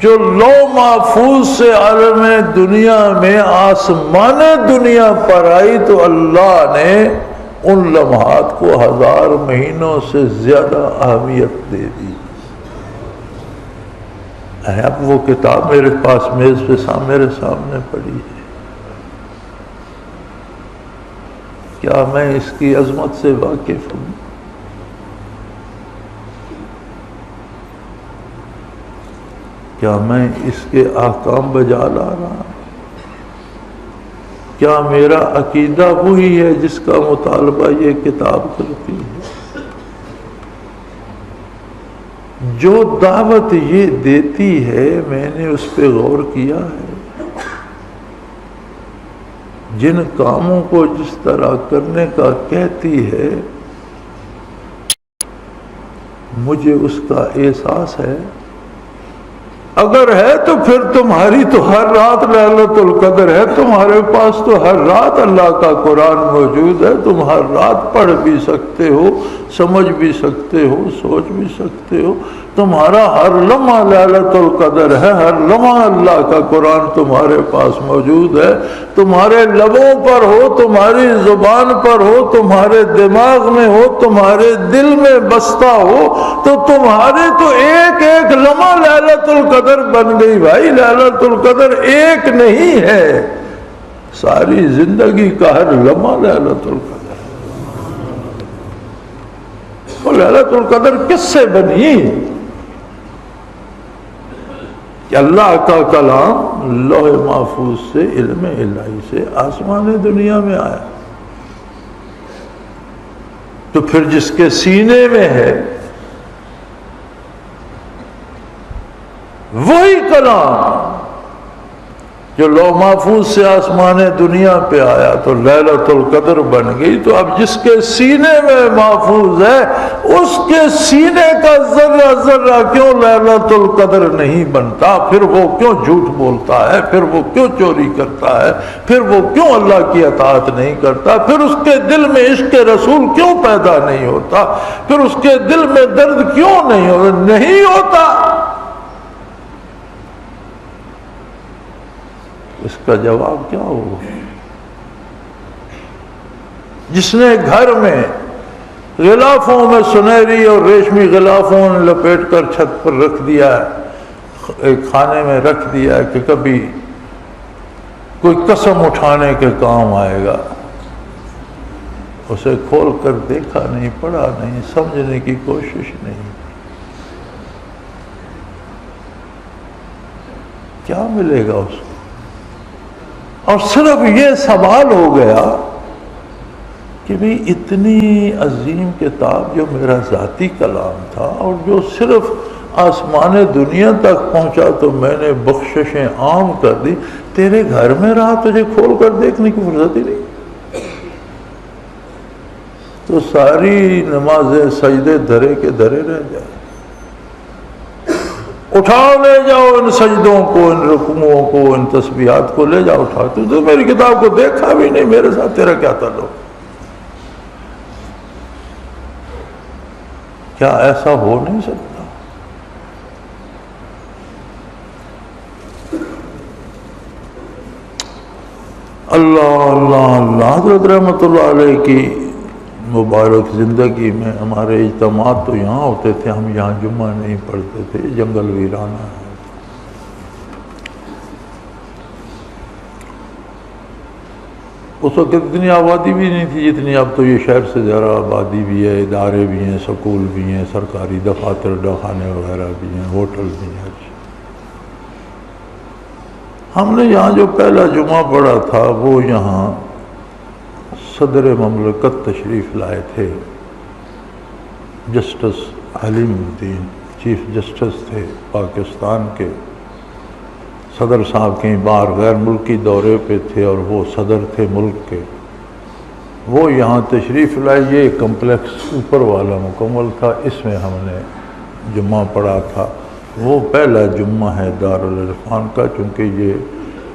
[SPEAKER 1] جو لو محفوظ سے عالم دنیا میں آسمان دنیا پر آئی تو اللہ نے ان لمحات کو 1000 مہینوں سے زیادہ اہمیت دے دی ہے۔ اب وہ کتاب میرے پاس میز پہ میرے سامنے پڑی ہے، کیا میں اس کی عظمت سے واقف ہوں؟ کیا میں اس کے احکام بجا لا رہا ہوں؟ کیا میرا عقیدہ وہی ہے جس کا مطالبہ یہ کتاب کرتی ہے؟ جو دعوت یہ دیتی ہے میں نے اس پہ غور کیا ہے، جن کاموں کو جس طرح کرنے کا کہتی ہے مجھے اس کا احساس ہے۔ اگر ہے تو پھر تمہاری تو ہر رات لیلۃ القدر ہے، تمہارے پاس تو ہر رات اللہ کا قرآن موجود ہے، تم ہر رات پڑھ بھی سکتے ہو، سمجھ بھی سکتے ہو، سوچ بھی سکتے ہو، تمہارا ہر لمحہ لیلۃ القدر ہے، ہر لمحہ اللہ کا قرآن تمہارے پاس موجود ہے، تمہارے لبوں پر ہو، تمہاری زبان پر ہو، تمہارے دماغ میں ہو، تمہارے دل میں بستا ہو، تو تمہارے تو ایک ایک لمحہ لیلۃ القدر بن گئی بھائی۔ لیلۃ القدر ایک نہیں ہے، ساری زندگی کا ہر لمحہ لیلۃ القدر۔ وہ لیلۃ القدر کس سے بنی؟ کہ اللہ کا کلام لوح محفوظ سے، علم الہی سے آسمان دنیا میں آیا، تو پھر جس کے سینے میں ہے وہی کلام جو لوح محفوظ سے آسمان دنیا پہ آیا تو لیلۃ القدر بن گئی۔ تو اب جس کے سینے میں محفوظ ہے اس کے سینے کا ذرہ ذرہ کیوں لیلۃ القدر نہیں بنتا؟ پھر وہ کیوں جھوٹ بولتا ہے؟ پھر وہ کیوں چوری کرتا ہے؟ پھر وہ کیوں اللہ کی اطاعت نہیں کرتا؟ پھر اس کے دل میں عشق رسول کیوں پیدا نہیں ہوتا؟ پھر اس کے دل میں درد کیوں نہیں ہوتا؟ اس کا جواب کیا ہوگا؟ جس نے گھر میں غلافوں میں سنہری اور ریشمی غلافوں نے لپیٹ کر چھت پر رکھ دیا ہے، ایک خانے میں رکھ دیا ہے کہ کبھی کوئی قسم اٹھانے کے کام آئے گا، اسے کھول کر دیکھا نہیں، پڑھا نہیں، سمجھنے کی کوشش نہیں، کیا ملے گا اس کو؟ اور صرف یہ سوال ہو گیا کہ بھی اتنی عظیم کتاب جو میرا ذاتی کلام تھا اور جو صرف آسمان دنیا تک پہنچا تو میں نے بخششیں عام کر دی، تیرے گھر میں رہا، تجھے کھول کر دیکھنے کی فرصت ہی نہیں، تو ساری نمازیں سجدے دھرے کے دھرے رہ جائیں۔ اٹھاؤ، لے جاؤ ان سجدوں کو، ان رکوعوں کو، ان تسبیحات کو لے جاؤ، اٹھا۔ تو میری کتاب کو دیکھا بھی نہیں، میرے ساتھ تیرا کیا تعلق؟ کیا ایسا ہو نہیں سکتا؟ اللہ اللہ اللہ۔ حضرت رحمۃ اللہ علیہ کی مبارک زندگی میں ہمارے اجتماعات تو یہاں ہوتے تھے، ہم یہاں جمعہ نہیں پڑھتے تھے، جنگل ویرانہ ہے۔ اس وقت اتنی آبادی بھی نہیں تھی جتنی اب، تو یہ شہر سے زیادہ آبادی بھی ہے، ادارے بھی ہیں، سکول بھی ہیں، سرکاری دفاتر، ڈاکخانے وغیرہ بھی ہیں، ہوٹل بھی ہیں۔ ہم نے یہاں جو پہلا جمعہ پڑھا تھا وہ یہاں صدر مملکت تشریف لائے تھے، جسٹس حلیم الدین، چیف جسٹس تھے پاکستان کے۔ صدر صاحب کہیں باہر غیر ملکی دورے پہ تھے اور وہ صدر تھے ملک کے، وہ یہاں تشریف لائے۔ یہ کمپلیکس اوپر والا مکمل تھا، اس میں ہم نے جمعہ پڑھا تھا۔ وہ پہلا جمعہ ہے دارالعرفان کا، چونکہ یہ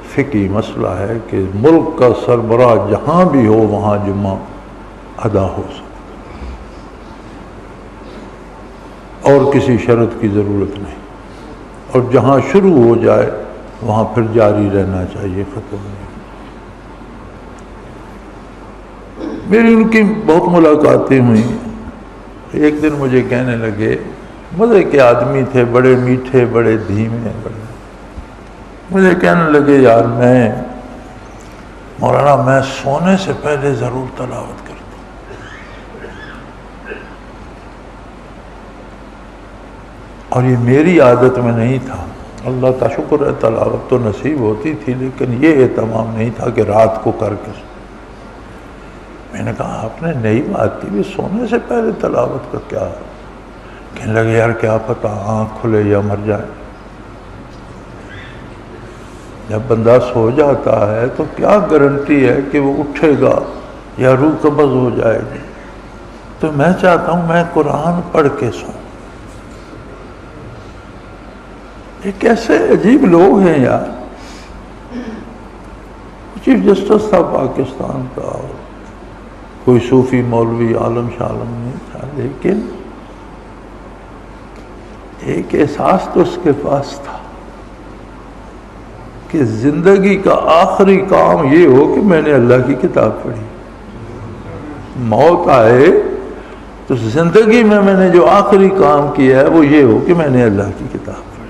[SPEAKER 1] فقہی مسئلہ ہے کہ ملک کا سربراہ جہاں بھی ہو وہاں جمعہ ادا ہو سکتا، اور کسی شرط کی ضرورت نہیں۔ اور جہاں شروع ہو جائے وہاں پھر جاری رہنا چاہیے، ختم نہیں۔ میری ان کی بہت ملاقاتیں ہوئیں۔ ایک دن مجھے کہنے لگے، مزے کے آدمی تھے، بڑے میٹھے، بڑے دھیمے، مجھے کہنے لگے یار مولانا میں سونے سے پہلے ضرور تلاوت کرتا ہوں، اور یہ میری عادت میں نہیں تھا۔ اللہ کا شکر ہے تلاوت تو نصیب ہوتی تھی، لیکن یہ اہتمام نہیں تھا کہ رات کو کر کے۔ میں نے کہا آپ نے نئی بات کی، سونے سے پہلے تلاوت کا کیا؟ کہنے لگے یار کیا پتہ آنکھ کھلے یا مر جائے۔ جب بندہ سو جاتا ہے تو کیا گارنٹی ہے کہ وہ اٹھے گا یا روح قبض ہو جائے گی؟ تو میں چاہتا ہوں میں قرآن پڑھ کے سوں۔ یہ کیسے عجیب لوگ ہیں یار۔ چیف جسٹس تھا پاکستان کا، کوئی صوفی مولوی عالم شالم نہیں تھا، لیکن ایک احساس تو اس کے پاس تھا کہ زندگی کا آخری کام یہ ہو کہ میں نے اللہ کی کتاب پڑھی۔ موت آئے تو زندگی میں نے جو آخری کام کیا ہے وہ یہ ہو کہ میں نے اللہ کی کتاب پڑھی۔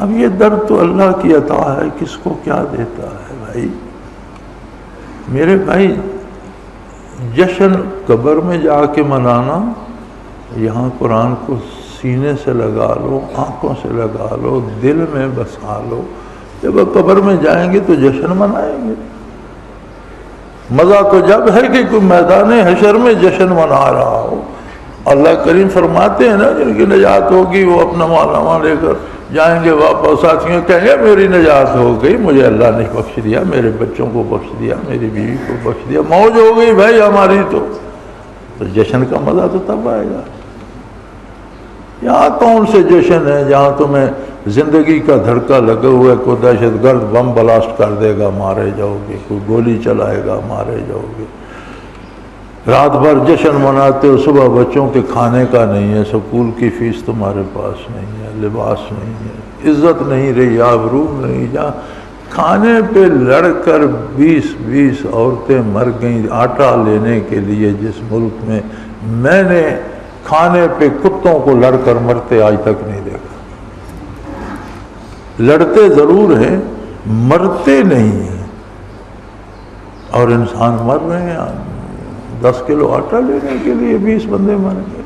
[SPEAKER 1] اب یہ درد تو اللہ کی عطا ہے، کس کو کیا دیتا ہے بھائی۔ میرے بھائی جشن قبر میں جا کے منانا، یہاں قرآن کو سینے سے لگا لو، آنکھوں سے لگا لو، دل میں بسا لو، جب قبر میں جائیں گے تو جشن منائیں گے۔ مزہ تو جب ہے کہ کوئی میدان حشر میں جشن منا رہا ہو۔ اللہ کریم فرماتے ہیں نا جن کی نجات ہوگی وہ اپنا مال لے کر جائیں گے واپس، ساتھیوں کہیں گے میری نجات ہو گئی، مجھے اللہ نے بخش دیا، میرے بچوں کو بخش دیا، میری بیوی کو بخش دیا، موج ہو گئی بھائی ہماری۔ تو جشن کا مزہ تو تب آئے گا۔ یہاں کون سے جشن ہے جہاں تمہیں زندگی کا دھڑکا لگا ہوا ہے، کوئی دہشت گرد بم بلاسٹ کر دے گا مارے جاؤ گے، کوئی گولی چلائے گا مارے جاؤ گے، رات بھر جشن مناتے ہو، صبح بچوں کے کھانے کا نہیں ہے، سکول کی فیس تمہارے پاس نہیں ہے، لباس نہیں ہے، عزت نہیں رہی، آبرو نہیں، جہاں کھانے پہ لڑ کر 20 عورتیں مر گئیں آٹا لینے کے لیے، جس ملک میں نے کھانے پہ کتوں کو لڑ کر مرتے آج تک نہیں دیکھا۔ لڑتے ضرور ہیں، مرتے نہیں ہیں، اور انسان مر رہے ہیں 10 کلو آٹا لینے کے لیے 20 بندے مر گئے۔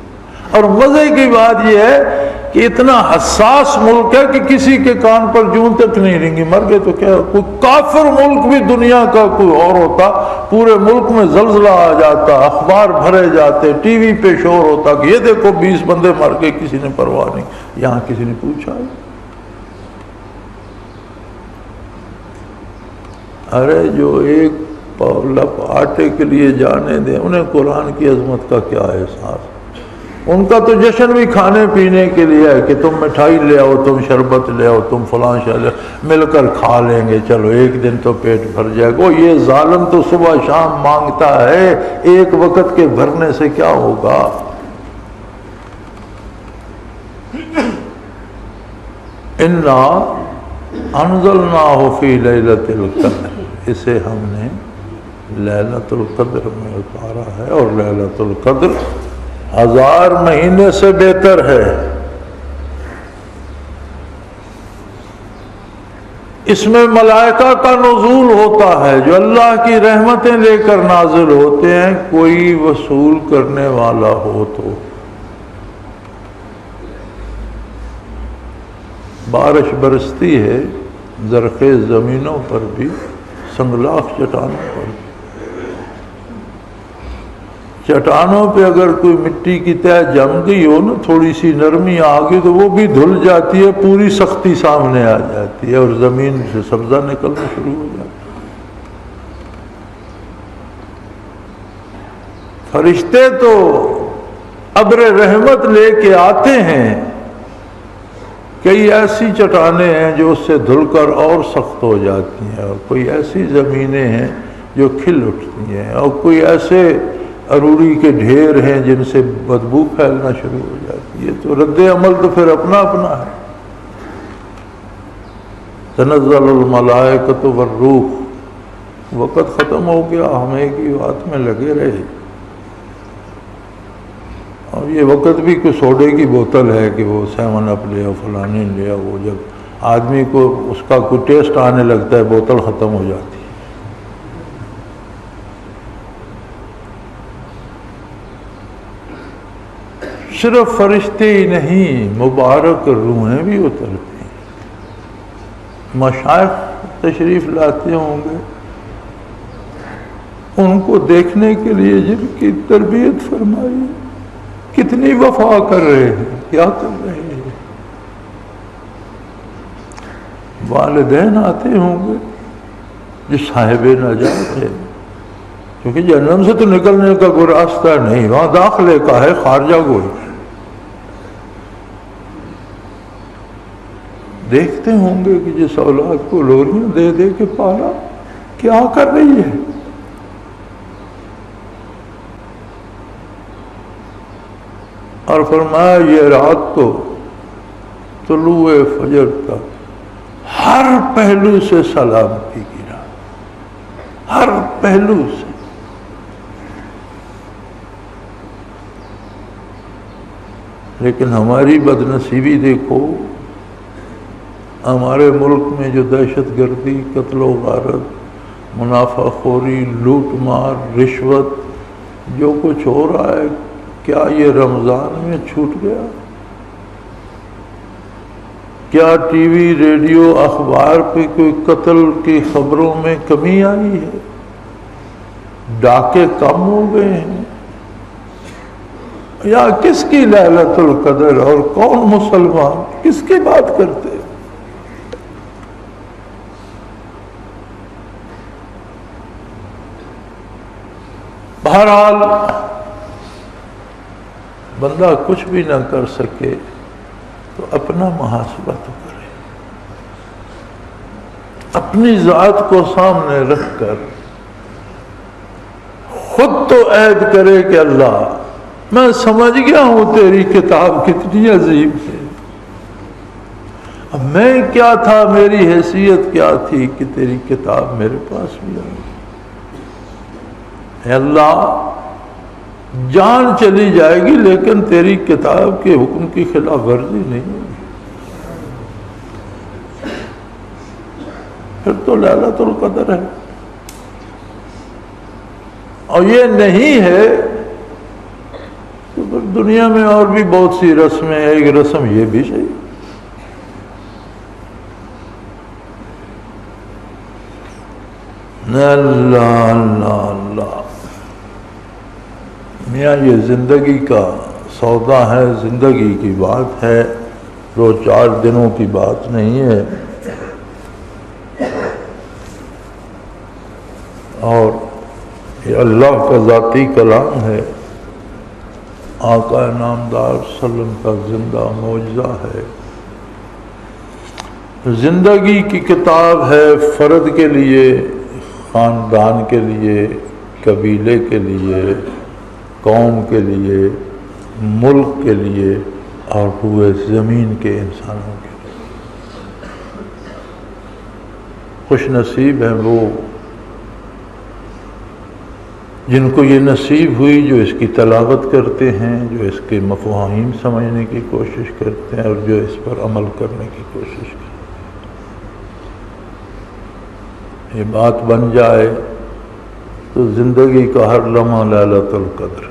[SPEAKER 1] اور مزے کی بات یہ ہے کہ اتنا حساس ملک ہے کہ کسی کے کان پر جون تک نہیں رنگی، مر گئے تو کیا، کوئی کافر ملک بھی دنیا کا کوئی اور ہوتا، پورے ملک میں زلزلہ آ جاتا، اخبار بھرے جاتے، ٹی وی پہ شور ہوتا کہ یہ دیکھو 20 بندے مر گئے، کسی نے پرواہ نہیں۔ یہاں کسی نے پوچھا؟ ارے جو ایک لپ آٹے کے لیے جانے دیں، انہیں قرآن کی عظمت کا کیا احساس؟ ان کا تو جشن بھی کھانے پینے کے لیے ہے کہ تم مٹھائی لے آؤ، تم شربت لے آؤ، تم فلاں شے لے آؤ، مل کر کھا لیں گے، چلو ایک دن تو پیٹ بھر جائے گا۔ یہ ظالم تو صبح شام مانگتا ہے، ایک وقت کے بھرنے سے کیا ہوگا؟ انا انزلناہ فی لیلۃ القدر، اسے ہم نے لیلۃ القدر میں اتارا ہے، اور لیلۃ القدر 1000 مہینے سے بہتر ہے۔ اس میں ملائکہ کا نزول ہوتا ہے، جو اللہ کی رحمتیں لے کر نازل ہوتے ہیں، کوئی وصول کرنے والا ہو تو۔ بارش برستی ہے زرخیز زمینوں پر بھی، سنگلاخ چٹانوں پر بھی۔ چٹانوں پہ اگر کوئی مٹی کی تہ جم گئی ہو نا، تھوڑی سی نرمی آ گئی تو وہ بھی دھل جاتی ہے، پوری سختی سامنے آ جاتی ہے، اور زمین سے سبزہ نکلنا شروع ہو جاتا ہے۔ فرشتے تو ابر رحمت لے کے آتے ہیں، کئی ایسی چٹانیں ہیں جو اس سے دھل کر اور سخت ہو جاتی ہیں، اور کوئی ایسی زمینیں ہیں جو کھل اٹھتی ہیں، اور کوئی ایسے اروڑی کے ڈھیر ہیں جن سے بدبو پھیلنا شروع ہو جاتی ہے۔ تو رد عمل تو پھر اپنا اپنا ہے۔ تنزل الملائکۃ والروح، وقت ختم ہو گیا، ہم ایک ہی بات میں لگے رہے. اور یہ وقت بھی کوئی سوڈے کی بوتل ہے کہ وہ 7 اپ لیا فلانی لیا، وہ جب آدمی کو اس کا کوئی ٹیسٹ آنے لگتا ہے بوتل ختم ہو جاتی ہے. صرف فرشتے ہی نہیں، مبارک روحیں بھی اترتی ہیں. مشائخ تشریف لاتے ہوں گے، ان کو دیکھنے کے لیے جن کی تربیت فرمائی، کتنی وفا کر رہے ہیں، کیا کر رہے ہیں. والدین آتے ہوں گے جو صاحب نجات ہے، کیونکہ جہنم سے تو نکلنے کا کوئی راستہ نہیں، وہاں داخلے کا ہے، خارجہ کوئی. دیکھتے ہوں گے کہ جس اولاد کو لوریاں دے دے کے پالا کیا کر رہی ہے. اور فرمایا یہ رات تو طلوع فجر تک ہر پہلو سے سلامتی کی رات، ہر پہلو سے. لیکن ہماری بدنصیبی دیکھو، ہمارے ملک میں جو دہشت گردی، قتل و غارت، منافع خوری، لوٹ مار، رشوت، جو کچھ ہو رہا ہے، کیا یہ رمضان میں چھوٹ گیا؟ کیا ٹی وی، ریڈیو، اخبار پہ کوئی قتل کی خبروں میں کمی آئی ہے؟ ڈاکے کم ہو گئے ہیں؟ یا کس کی لیلۃ القدر اور کون مسلمان کس کی بات کرتے؟ بہرحال بندہ کچھ بھی نہ کر سکے تو اپنا محاسبہ تو کرے، اپنی ذات کو سامنے رکھ کر خود تو عہد کرے کہ اللہ میں سمجھ گیا ہوں تیری کتاب کتنی عظیم ہے، اب میں کیا تھا، میری حیثیت کیا تھی کہ تیری کتاب میرے پاس بھی آئی. اے اللہ جان چلی جائے گی لیکن تیری کتاب کے حکم کی خلاف ورزی نہیں ہوگی، پھر تو لیلۃ القدر ہے. اور یہ نہیں ہے تو پھر دنیا میں اور بھی بہت سی رسمیں، ایک رسم یہ بھی صحیح. اللہ اللہ اللہ. میاں یہ زندگی کا سودا ہے، زندگی کی بات ہے، 2-4 دنوں کی بات نہیں ہے. اور یہ اللہ کا ذاتی کلام ہے، آقا نامدار صلی اللہ علیہ وسلم کا زندہ معجزہ ہے. زندگی کی کتاب ہے، فرد کے لیے، خاندان کے لیے، قبیلے کے لیے، قوم کے لیے، ملک کے لیے، اور پورے زمین کے انسانوں کے لیے. خوش نصیب ہیں وہ جن کو یہ نصیب ہوئی، جو اس کی تلاوت کرتے ہیں، جو اس کے مفاہیم سمجھنے کی کوشش کرتے ہیں، اور جو اس پر عمل کرنے کی کوشش کرتے ہیں. یہ بات بن جائے تو زندگی کا ہر لمحہ لیلۃ القدر ہے.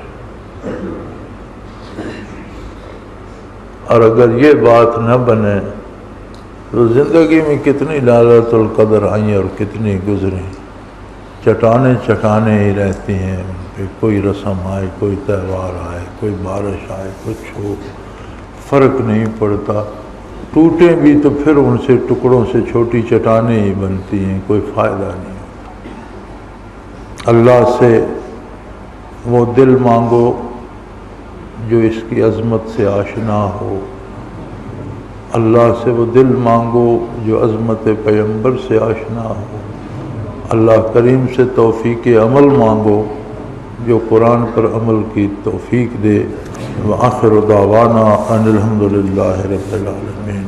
[SPEAKER 1] اور اگر یہ بات نہ بنے تو زندگی میں کتنی لیلۃ القدر آئیں اور کتنی گزریں، چٹانیں ہی رہتی ہیں. کوئی رسم آئے، کوئی تہوار آئے، کوئی بارش آئے، کچھ ہو، فرق نہیں پڑتا. ٹوٹیں بھی تو پھر ان سے ٹکڑوں سے چھوٹی چٹانیں ہی بنتی ہیں، کوئی فائدہ نہیں ہوتا. اللہ سے وہ دل مانگو جو اس کی عظمت سے آشنا ہو، اللہ سے وہ دل مانگو جو عظمت پیغمبر سے آشنا ہو. اللہ کریم سے توفیق عمل مانگو جو قرآن پر عمل کی توفیق دے. وآخر دعوانا ان الحمد للہ رب العالمین.